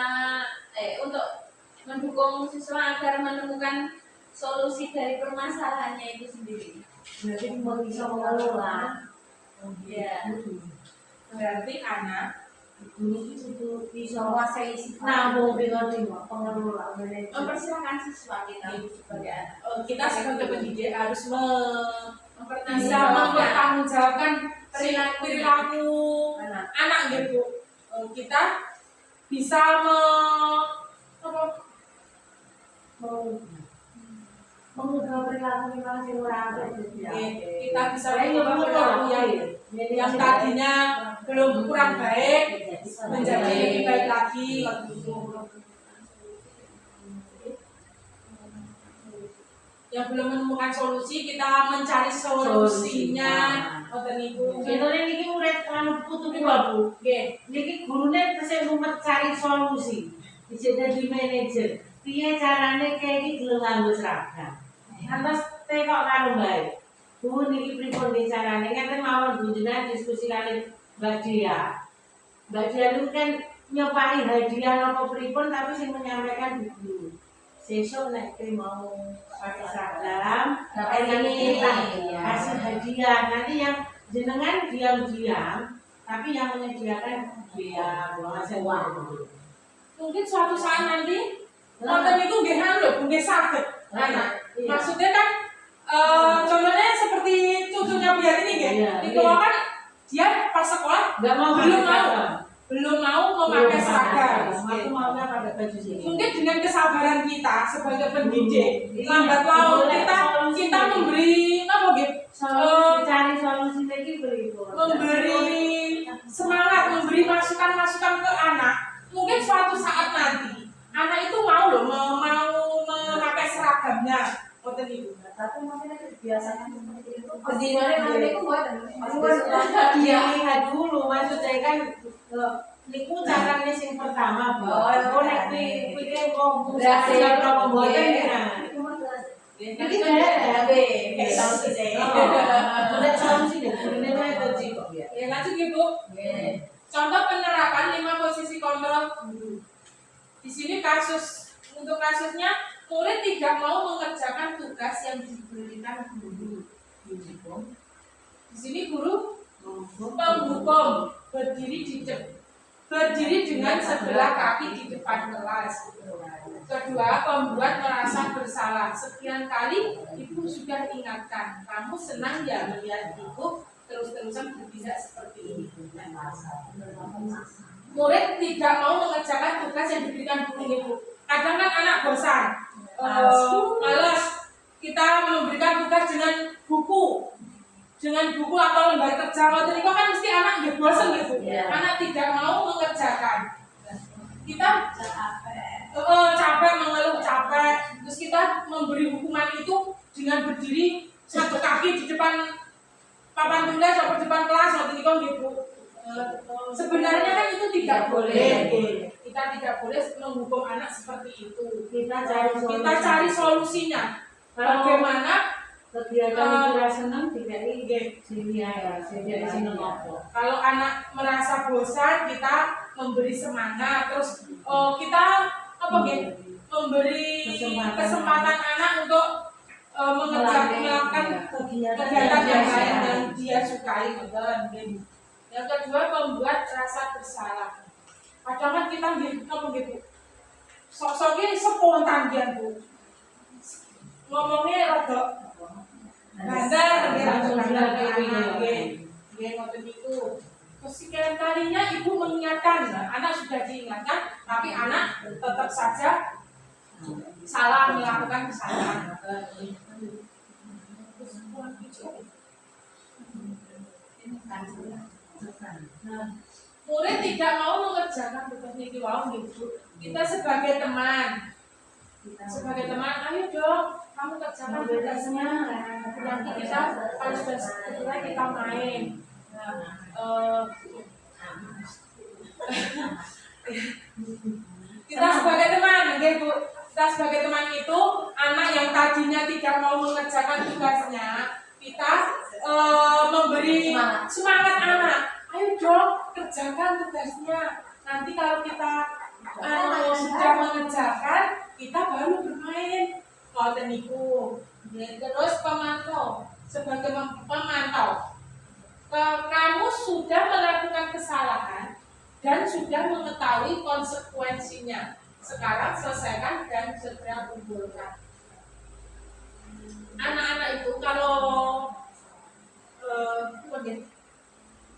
untuk mendukung siswa agar menemukan solusi dari permasalahannya itu sendiri. Berarti bisa mengelola. Ya. berarti anak Ini itu bisa menguasai namun dengan pengelola manajer. Mempersilahkan siswa kita sebagai anak. kita sebagai pendidik harus bisa mempertanggungjawabkan perilaku anak gitu. Kita bisa mengubah perilaku masing-masing orang. kita bisa mengubah perilaku yang tadinya belum kurang baik menjadi lebih baik lagi. Yang belum menemukan solusi, kita mencari solusinya. Sebenarnya ini murid anu putu dua Bu. Niki gurune tesih mencari solusi. Bisa jadi manajer. Piye carane kayak iki gelem nganggo seragam. Lantas tekok karo bae. Bu niki pripun niki carane ngeten mawon Bu jenengan diskusi kali Mbak Dia. Mbak Dia itu kan nyopai hadiah apa pripun tapi sing menyampaikan Bu. Sesuk nek mau pakai seragam, ini kasih hadiah. Nanti yang jenengan diam-diam, tapi yang menyediakan dia ngasih uang. Mungkin suatu saat nanti nonton itu nggih anu nggih saged. Maksudnya kan contohnya seperti cucunya biar ini nggih. Itu kan dia pas sekolah belum mau memakai seragam. Aku maunya pakai baju sini. Mungkin dengan kesabaran kita sebagai pendidik, lambat laun kita memberi apa gitu? Cari solusi lagi berikut. Memberi semangat, memberi masukan-masukan ke anak. Mungkin suatu saat nanti anak itu mau memakai seragam. banyak. Ngoten niku. Tapi maksudnya kebiasaan seperti itu. Kedinane nanti ku mboten. Dia lihat dulu, maksudnya kan niku caranya sing pertama, Bu. Oh nek kuwi kok Berhasil. apa mboten ya. Jadi saya Kayak tahu sih saya. Udah solusi deh, ini itu sih kok ya. ya lanjut ya Bu. Contoh penerapan 5 posisi kontrol guru. Di sini untuk kasusnya murid tidak mau mengerjakan tugas yang diberikan guru. Di sini guru penghukum berdiri dengan sebelah kaki di depan kelas. Kedua, pembuat merasa bersalah. Sekian kali ibu sudah ingatkan, kamu senang ya melihat ibu terus-terusan bertindak seperti ini. Murid tidak mau mengerjakan tugas yang diberikan guru ibu. Kadang kan anak bosan, malas. Kita memberikan tugas dengan buku atau lembar kerja. Waktu itu kan mesti anak nggak bosan gitu. Anak tidak mau mengerjakan. Kita capek, mengeluh capek, terus kita memberi hukuman itu dengan berdiri satu kaki di depan papan tulis atau di depan kelas waktu itu gitu. Sebenarnya kan itu tidak boleh. Kita tidak boleh menghukum anak seperti itu. Kita cari solusinya. Bagaimana kegiatan itu senang tidak sini ya, sini apa. Kalau anak merasa bosan, kita memberi semangat, terus kita memberi kesempatan anak untuk melakukan kegiatan yang lain yang dia sukai, betul. Yang kedua, membuat rasa bersalah. Kadang kan kita gitu, sok-soknya spontan dia Bu, ngomongnya rada bandar, ngoten itu. Kesekian kalinya ibu mengingatkan, anak sudah diingatkan, tapi anak tetap saja salah melakukan kesalahan. Murid tidak mau mengerjakan tugas niki wau gitu. Kita sebagai teman, ayo dong, kamu kerjakan tugasnya. Nanti kita kalau sudah selesai kita main. Kita sebagai teman, gitu. Kita sebagai teman itu anak yang tadinya tidak mau mengerjakan tugasnya, kita memberi semangat anak. Ayo dong, kerjakan tugasnya. Nanti kalau kita sudah mengerjakan, kita baru bermain. Ngoten niku. Terus pemantau, sebagai pemantau, kamu sudah melakukan kesalahan dan sudah mengetahui konsekuensinya. Sekarang selesaikan dan segera kumpulkan. Anak-anak itu kalau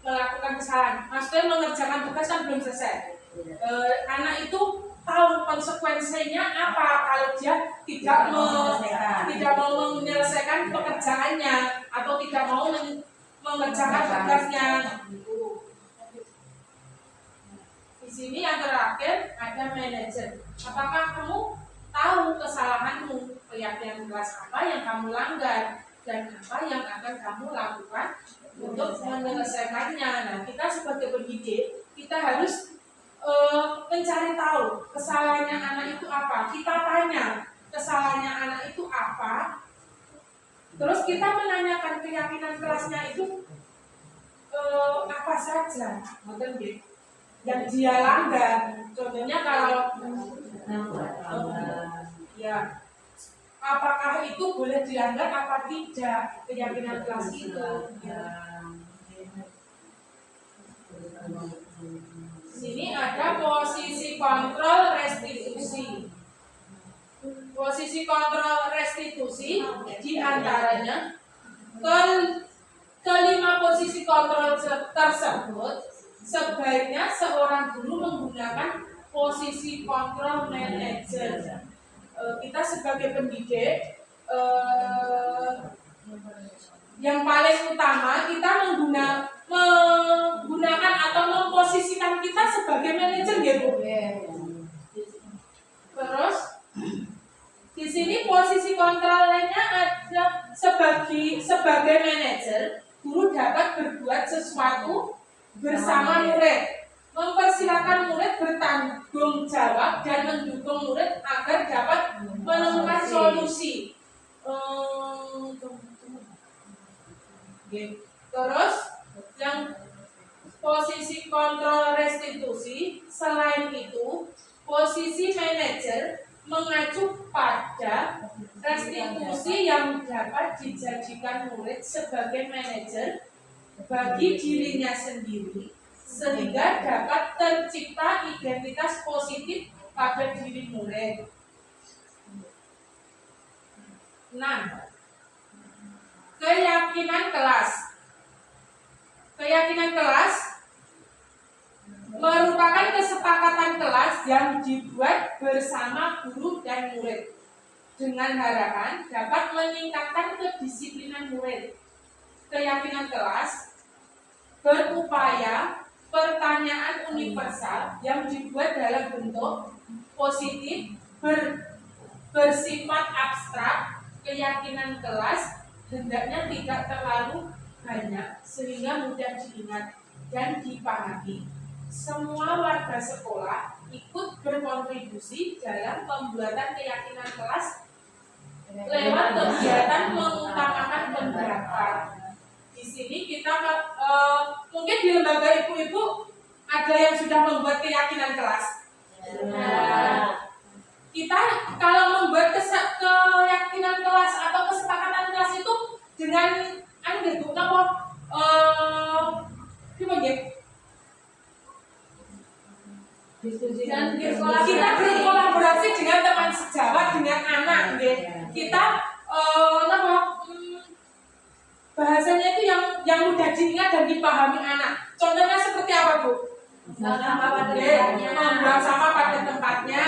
melakukan kesalahan, maksudnya mengerjakan tugas kan belum selesai. Anak itu tahu konsekuensinya apa kalau dia tidak mau menyelesaikan pekerjaannya atau tidak mau mengerjakan tugasnya. Di sini yang terakhir ada manajer. Apakah kamu tahu kesalahanmu, keyakinan kelas apa yang kamu langgar dan apa yang akan kamu lakukan untuk menyelesaikannya? Nah, kita sebagai pendidik kita harus mencari tahu kesalahannya anak itu apa. Kita tanya kesalahannya anak itu apa. Terus kita menanyakan keyakinan kelasnya itu apa saja, yang dia langgar. Contohnya kalau ya, apakah itu boleh dilanggar apa tidak keyakinan kelas itu. Sini ada posisi kontrol restitusi. Posisi kontrol restitusi diantaranya kelima posisi kontrol tersebut sebaiknya seorang guru menggunakan posisi kontrol manajer. Kita sebagai pendidik yang paling utama kita menggunakan atau memposisikan kita sebagai manajer gitu. Terus Di sini posisi kontrolnya ada sebagai manajer, guru dapat berbuat sesuatu bersama murid, mempersilakan murid bertanggung jawab dan mendukung murid agar dapat menemukan solusi. Terus yang posisi kontrol restitusi, selain itu posisi manajer mengacu pada restitusi yang dapat dijadikan murid sebagai manajer bagi dirinya sendiri, sehingga dapat tercipta identitas positif pada diri murid. 6. Keyakinan kelas. Keyakinan kelas merupakan kesepakatan kelas yang dibuat bersama guru dan murid dengan harapan dapat meningkatkan kedisiplinan murid. Keyakinan kelas berupaya pertanyaan universal yang dibuat dalam bentuk positif bersifat abstrak. Keyakinan kelas hendaknya tidak terlalu banyak sehingga mudah diingat dan dipahami. Semua warga sekolah ikut berkontribusi dalam pembuatan keyakinan kelas lewat kegiatan mengutamakan pendapat. Di sini kita mungkin di lembaga ibu-ibu ada yang sudah membuat keyakinan kelas. Kita kalau membuat keyakinan kelas atau kesepakatan kelas itu dengan kita berkolaborasi dengan teman sejawat, dengan anak, kita bahasanya itu yang mudah diingat dan dipahami anak. Contohnya seperti apa, Bu? Membuang sampah pada tempatnya,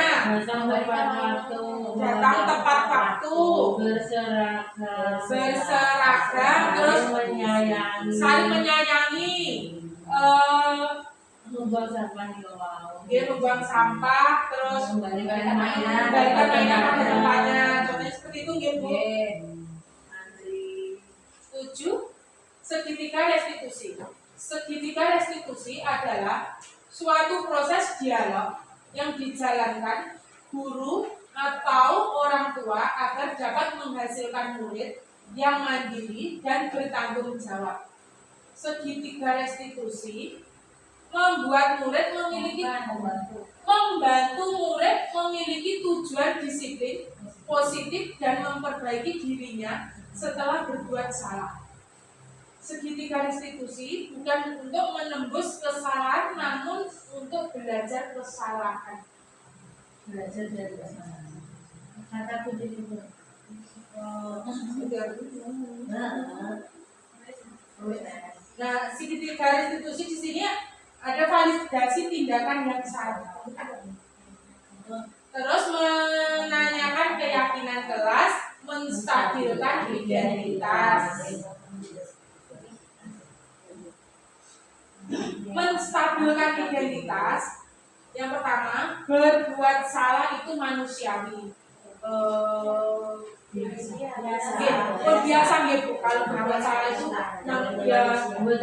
datang tepat waktu, berseragam, terus saling menyayangi, membuang sampah, terus kembalikan mainan pada tempatnya. Contohnya seperti itu, Bu. 7. Segitiga restitusi. Segitiga restitusi adalah suatu proses dialog yang dijalankan guru atau orang tua agar dapat menghasilkan murid yang mandiri dan bertanggung jawab. Segitiga restitusi membantu murid memiliki tujuan disiplin positif dan memperbaiki dirinya setelah berbuat salah. Segitiga restitusi bukan untuk menembus kesalahan, namun untuk belajar kesalahan. Belajar dari kesalahan. Kata kunci itu. Nah, segitiga restitusi di sini ada validasi tindakan yang salah. Terus menanyakan keyakinan kelas, menstabilkan identitas. Menstabilkan identitas, yang pertama, berbuat salah itu manusiawi. Biasa gitu. Kalau berbuat salah itu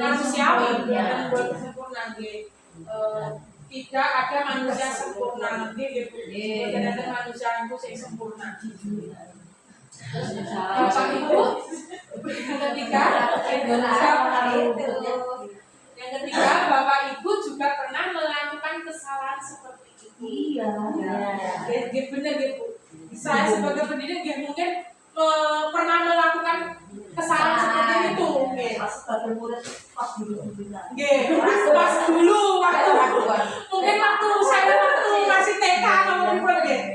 manusiawi, bukan buat sempurna gitu. Tidak ada manusia sempurna gitu. Tidak ada manusia itu sempurna. Bapak Ibu, yang ketiga, Bapak Ibu juga pernah melakukan kesalahan seperti itu. Iya. Benar gitu. Saya sebagai pendidik mungkin pernah melakukan kesalahan seperti itu. Sebagai murid pas dulu. Pas dulu waktu mungkin waktu saya masih TK atau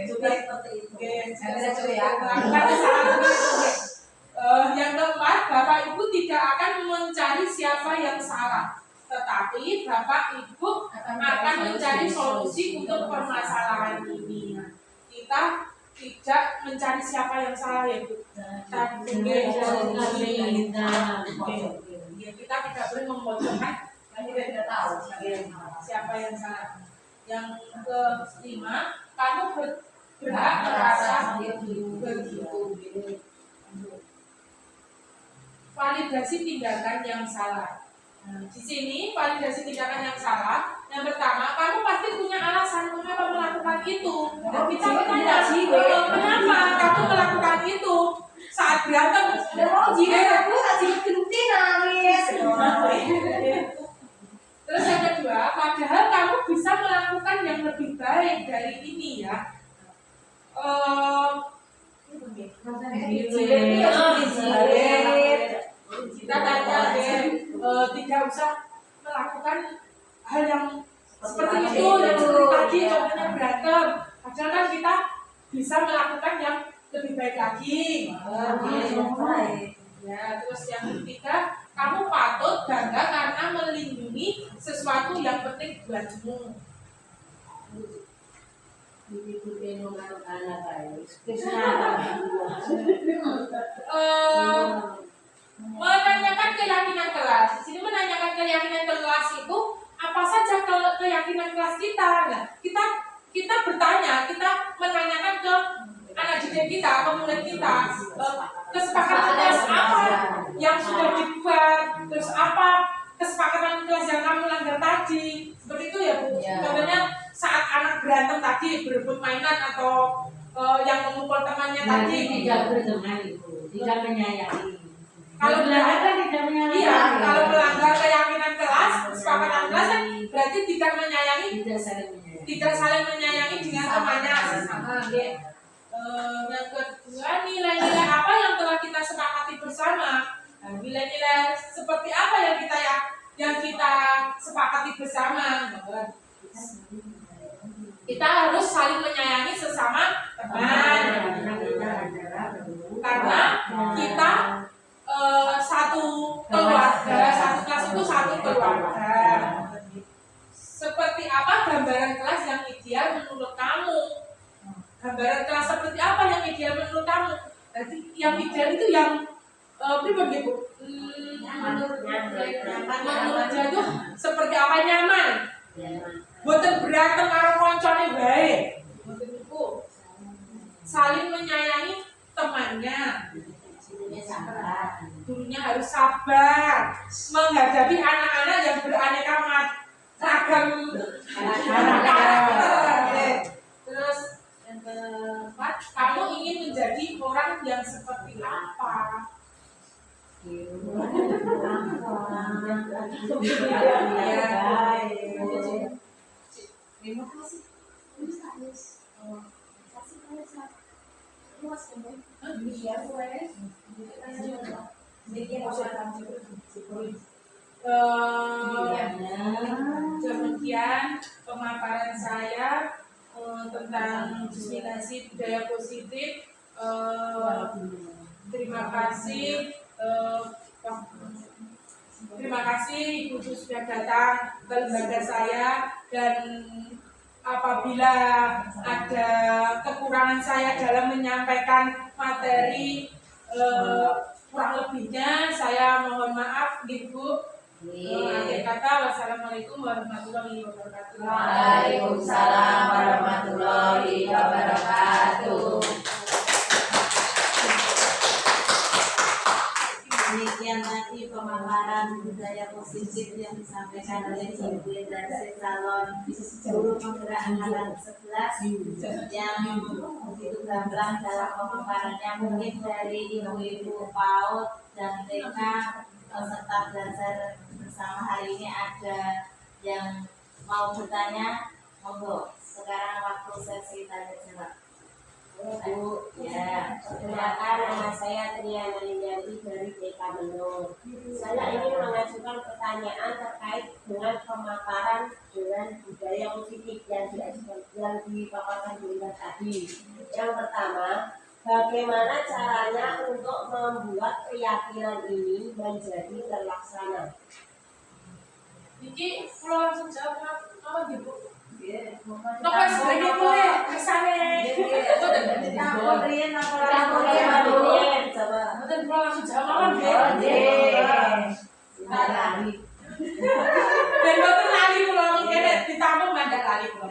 Juga seperti itu. Melakukan kesalahan seperti itu. Yang keempat, Bapak Ibu tidak akan mencari siapa yang salah, tetapi Bapak Ibu akan mencari solusi untuk permasalahan ini. Kita tidak mencari siapa yang salah, ya Bu. Kita tidak boleh memojokkan, kita tidak tahu siapa yang salah. Yang kelima, kamu berhak merasa begitu. Validasi tindakan yang salah. Nah, di sini validasi tindakan yang salah. Yang pertama, kamu pasti punya alasan mengapa melakukan itu. Dan kita bertanya, kenapa kamu melakukan itu? Saat berantem, jika aku kasih berhenti nangis. Terus yang kedua, padahal kamu bisa melakukan yang lebih baik dari ini ya. Kita tanya tidak usah melakukan hal yang seperti itu yang seperti tadi contohnya berantem. Padahal kan kita bisa melakukan yang lebih baik lagi. Ya, terus yang ketiga, kamu patut bangga karena melindungi sesuatu yang penting buatmu. Menanyakan keyakinan kelas. Di sini menanyakan keyakinan kelas itu apa saja keyakinan kelas kita. Nah, kita bertanya, kita menanyakan ke anak didik kita, ke murid kita, kesepakatan kelas apa yang sudah dibuat, terus apa kesepakatan kelas yang kamu langgar tadi. Seperti itu ya Bu. Contohnya saat anak berantem tadi berebut mainan atau yang memukul temannya tadi. Tidak berteman itu, tidak menyayangi. Kalau melanggar kalau melanggar keyakinan kelas, kesepakatan kelas kan berarti tidak menyayangi, tidak saling menyayangi dengan temannya sesama. Yang kedua, nilai-nilai apa yang telah kita sepakati bersama. Nah, nilai-nilai seperti apa yang kita sepakati bersama. Kita harus saling menyayangi sesama teman. Karena kita satu keluarga, satu kelas itu satu keluarga. Seperti apa gambaran kelas yang ideal menurut kamu? Gambaran kelas seperti apa yang ideal menurut kamu? Jadi yang ideal itu yang pribadi Bu. Menurutnya itu seperti apa nyaman? Boten berantem karo koncone bae. Boten niku. Saling menyayangi temannya. Gurunya harus sabar menghadapi anak-anak yang beraneka ragam karakter. Terus yang keempat, kamu ingin menjadi orang yang seperti apa? Demikian pemaparan saya tentang diskriminasi budaya positif. Terima kasih Ibu sudah datang ke lembaga saya, dan apabila ada kekurangan saya dalam menyampaikan materi, kurang lebihnya saya mohon maaf Ibu. Akhir kata, wassalamualaikum warahmatullahi wabarakatuh. Waalaikumsalam warahmatullahi wabarakatuh. Demikian tadi pemaparan budaya positif yang disampaikan oleh Ibu Indrasih calon guru penggerak angkatan 11 yang begitu gamblang dalam pemaparannya. Mungkin dari ibu-ibu PAUD dan TK peserta belajar bersama hari ini ada yang mau bertanya, monggo. Sekarang waktu sesi tanya jawab. Bu, ya, perkenalkan nama saya Triana Lilianti dari TK Menur. Saya ingin mengajukan pertanyaan terkait dengan pemaparan dengan budaya positif yang dipaparkan Bu Indah tadi. Yang pertama, bagaimana caranya untuk membuat keyakinan ini menjadi terlaksana? Iki kalau langsung jawab apa gitu? Nopo sebenarnya boleh kesane. Betul kalau langsung jawab apa? Dan betul lali kalau mungkin ditamu mandek lali kalau.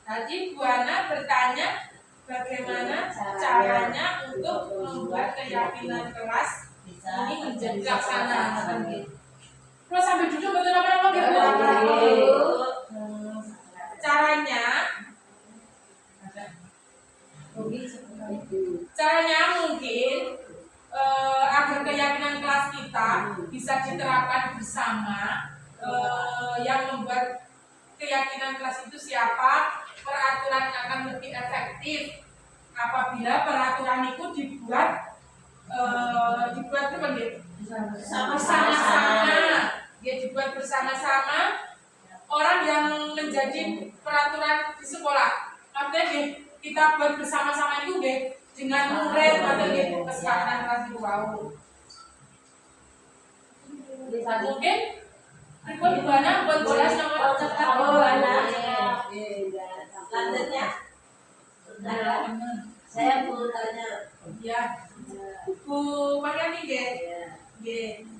Tadi Bu Ana bertanya bagaimana caranya untuk membuat keyakinan kelas Bisa ini menjadi laksana. terjadi. Terus sambil duduk betul apa caranya? Caranya mungkin agar keyakinan kelas kita bisa diterapkan bersama. Yang membuat keyakinan kelas itu siapa? Peraturan akan lebih efektif apabila peraturan itu dibuat bersama-sama. Dia dibuat bersama-sama orang yang menjadi peraturan di sekolah. Artinya kita buat bersama-sama itu dengan murid atau kesepakatan kelas itu mungkin berikut mana buat jelas nomor Selanjutnya, saya mau tanya. ya Bu Mariani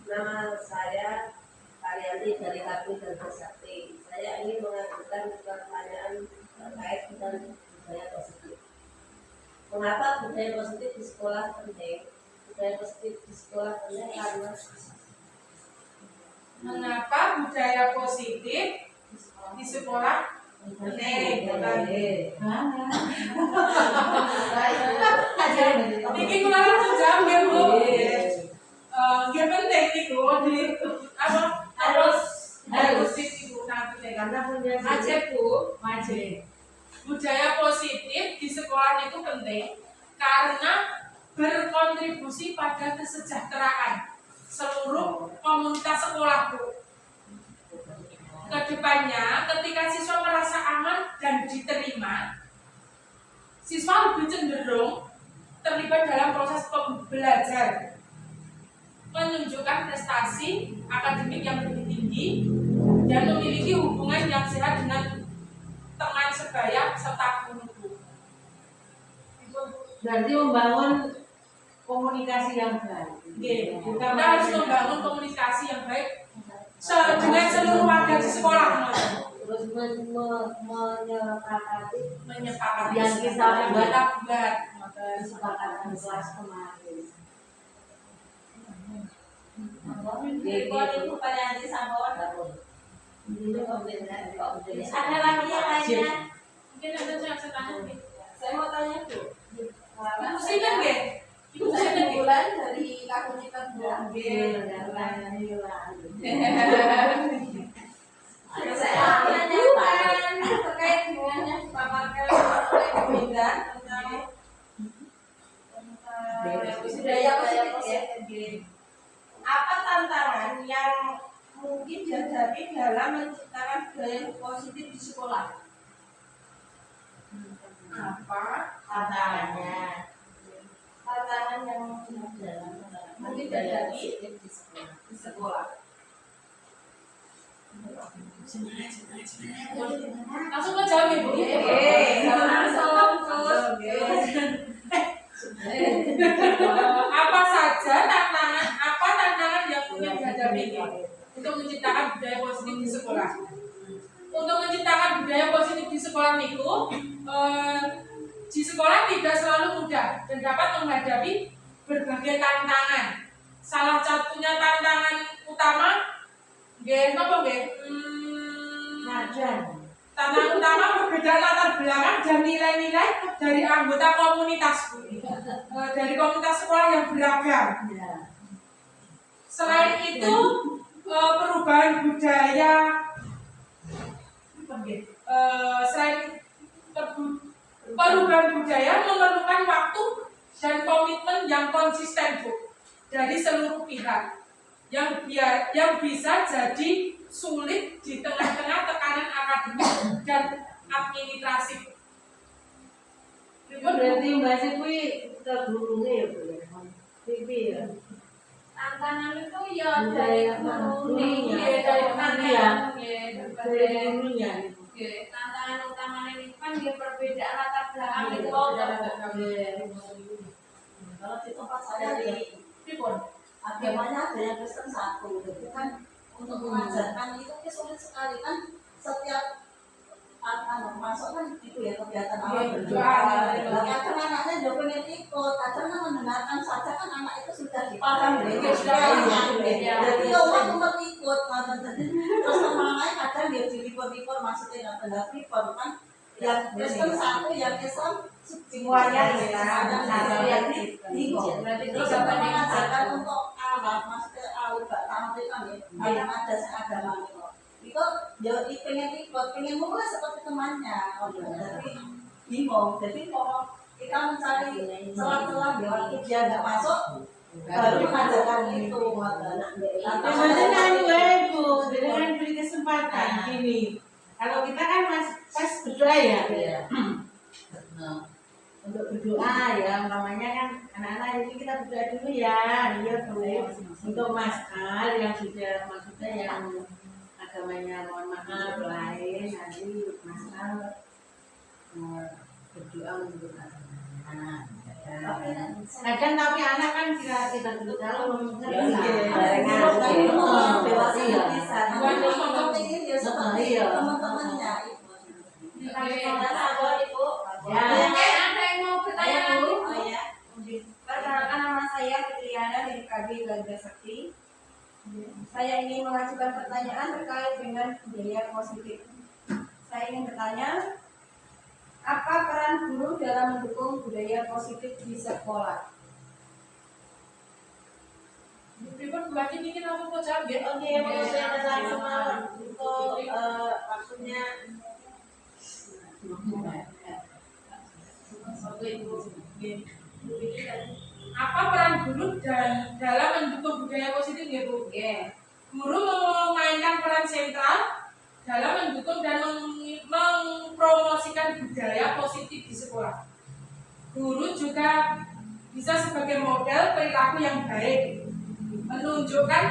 Nama saya Karyani dari Kami dan Bersakti. Saya ingin mengajukan pertanyaan terkait dengan budaya positif. Mengapa budaya positif di sekolah penting? Budaya positif di sekolah penting karena mengapa budaya positif di sekolah penting? Ini kemarin tuh jam Bu. Gak penting itu apa harus itu nanti Karena punya aja Bu. Budaya positif di sekolah itu penting karena berkontribusi pada kesejahteraan seluruh komunitas sekolah Bu. Kedepannya ketika siswa merasa aman dan diterima, siswa lebih cenderung terlibat dalam proses belajar, menunjukkan prestasi akademik yang lebih tinggi dan memiliki hubungan yang sehat dengan teman sebaya serta guru. berarti membangun komunikasi yang baik. Kita harus membangun komunikasi yang baik dengan seluruh warga di sekolah. terus menyepakati yang kita buat kesepakatan kelas kemarin. Itu Karyani sama ada lagi yang lainnya? Mungkin ada yang saya tanya nih. Saya mau tanya Bu. Ibu Sinan Ibu Saya Sinan bulan dari Kabupaten Saya menanyakan terkait dengan yang dipaparkan oleh Bu Indah tentang budaya positif. Apa tantangan yang mungkin dihadapi dalam menciptakan budaya positif di sekolah? apa Tantangannya? Tantangan yang mungkin dihadapi di sekolah. langsung menjawab Ibu. Apa saja tantangan yang mungkin dihadapi untuk menciptakan budaya positif di sekolah? Untuk menciptakan budaya positif di sekolah itu, di sekolah tidak selalu mudah dan dapat menghadapi berbagai tantangan. Salah satunya tantangan utama, tantangan utama perbedaan latar belakang dan nilai-nilai dari anggota komunitas, dari komunitas sekolah yang beragam. Selain itu, perubahan budaya, perubahan budaya memerlukan waktu dan komitmen yang konsisten Bu, dari seluruh pihak yang bisa jadi sulit di tengah-tengah tekanan akademik dan administratif. berarti Mbak Sipwi tergurungnya ya Bu ya. Pipi ya. Tantangan itu ya dari gurunya, dari tantangan, Dari gurunya. tantangan utamanya itu kan dia perbedaan latar belakang itu. Kalau di tempat saya di agamanya ada yang Kristen satu, gitu kan untuk mengajarkan itu sulit sekali kan setiap masuk kan itu ya kegiatan awal Iya, berdoa. berdoa. Nah, kadang anaknya juga pengen ikut, kadang kan mendengarkan saja kan anak itu sudah dipaham ya, Iya, sudah paham, iya. jadi ya waktu mau ikut, terus teman-teman kadang dia dilipor-lipor maksudnya nggak lipor kan, yang Kristen satu, yang Islam Semuanya Islam, satu yang bingung. Berarti terus tiga kita banding mengajarkan satu. untuk Arab, maksudnya Arab tamat itu kan ya, kadang ada seagama itu ya pengen ikut, pengen mulai seperti temannya, tapi bingung, jadi kalau kita mencari celah-celah ya waktu dia nggak masuk, baru mengajarkan itu. Maksudnya anu Bu, dengan beri kesempatan gini. Kalau kita kan pas berdoa ya, untuk berdoa ya, umpamanya kan anak-anak ini kita berdoa dulu ya, iya Bu. Untuk Mas Al yang sudah maksudnya yang agamanya mohon maaf lain, nanti Mas Al berdoa untuk anak. Kadang tapi anak kan kita dulu kalau teman-temannya Ada yang mau bertanya lagi? Perkenalkan, nama saya Fitriana dari KB Belajar Sakti. Saya ingin mengajukan pertanyaan terkait dengan budaya positif. Saya ingin bertanya, apa peran guru dalam mendukung budaya positif di sekolah? Pripun berarti ini aku mau jawab ya? Oke, maksudnya tentang semangat untuk maksudnya Apa peran guru dan dalam mendukung budaya positif ya Bu? Guru memainkan peran sentral dalam mendukung dan mempromosikan budaya positif di sekolah. Guru juga bisa sebagai model perilaku yang baik, menunjukkan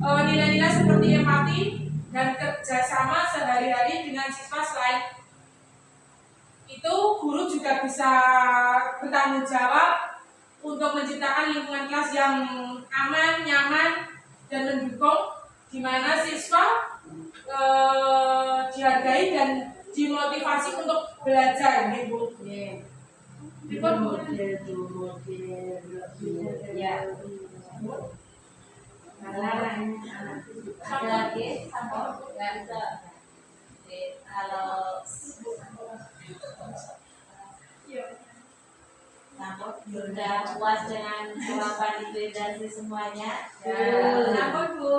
nilai-nilai seperti empati dan kerjasama sehari-hari dengan siswa. Selain itu, guru juga bisa bertanggung jawab untuk menciptakan lingkungan kelas yang aman, nyaman, dan mendukung, di mana siswa dihargai dan dimotivasi untuk belajar, Bu. Ya. ada lagi nggak bisa. Kalau sudah puas dengan jawaban itu semuanya. Kenapa Bu?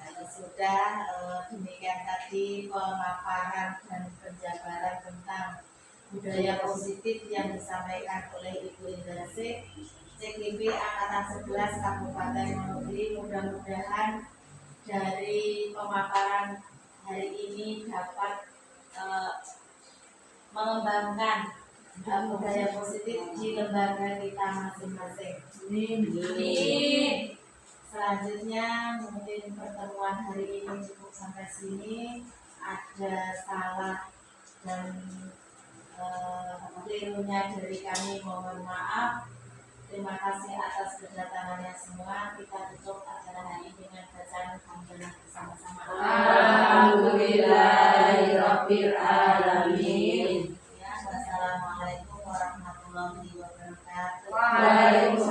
Kalau sudah demikian tadi pemaparan dan penjabaran tentang budaya positif yang disampaikan oleh Ibu Indrasih, CGB Angkatan 11 Kabupaten Wonogiri. Mudah-mudahan dari pemaparan hari ini dapat mengembangkan budaya positif di lembaga kita masing-masing. Selanjutnya mungkin pertemuan hari ini cukup sampai sini. Ada salah dan kelirunya dari kami, mohon maaf. Terima kasih atas kedatangannya semua. Kita tutup acara hari ini dengan bacaan hamdalah bersama-sama. Alhamdulillahirabbil alamin. Ya, wassalamualaikum warahmatullahi wabarakatuh. Waalaikumsalam.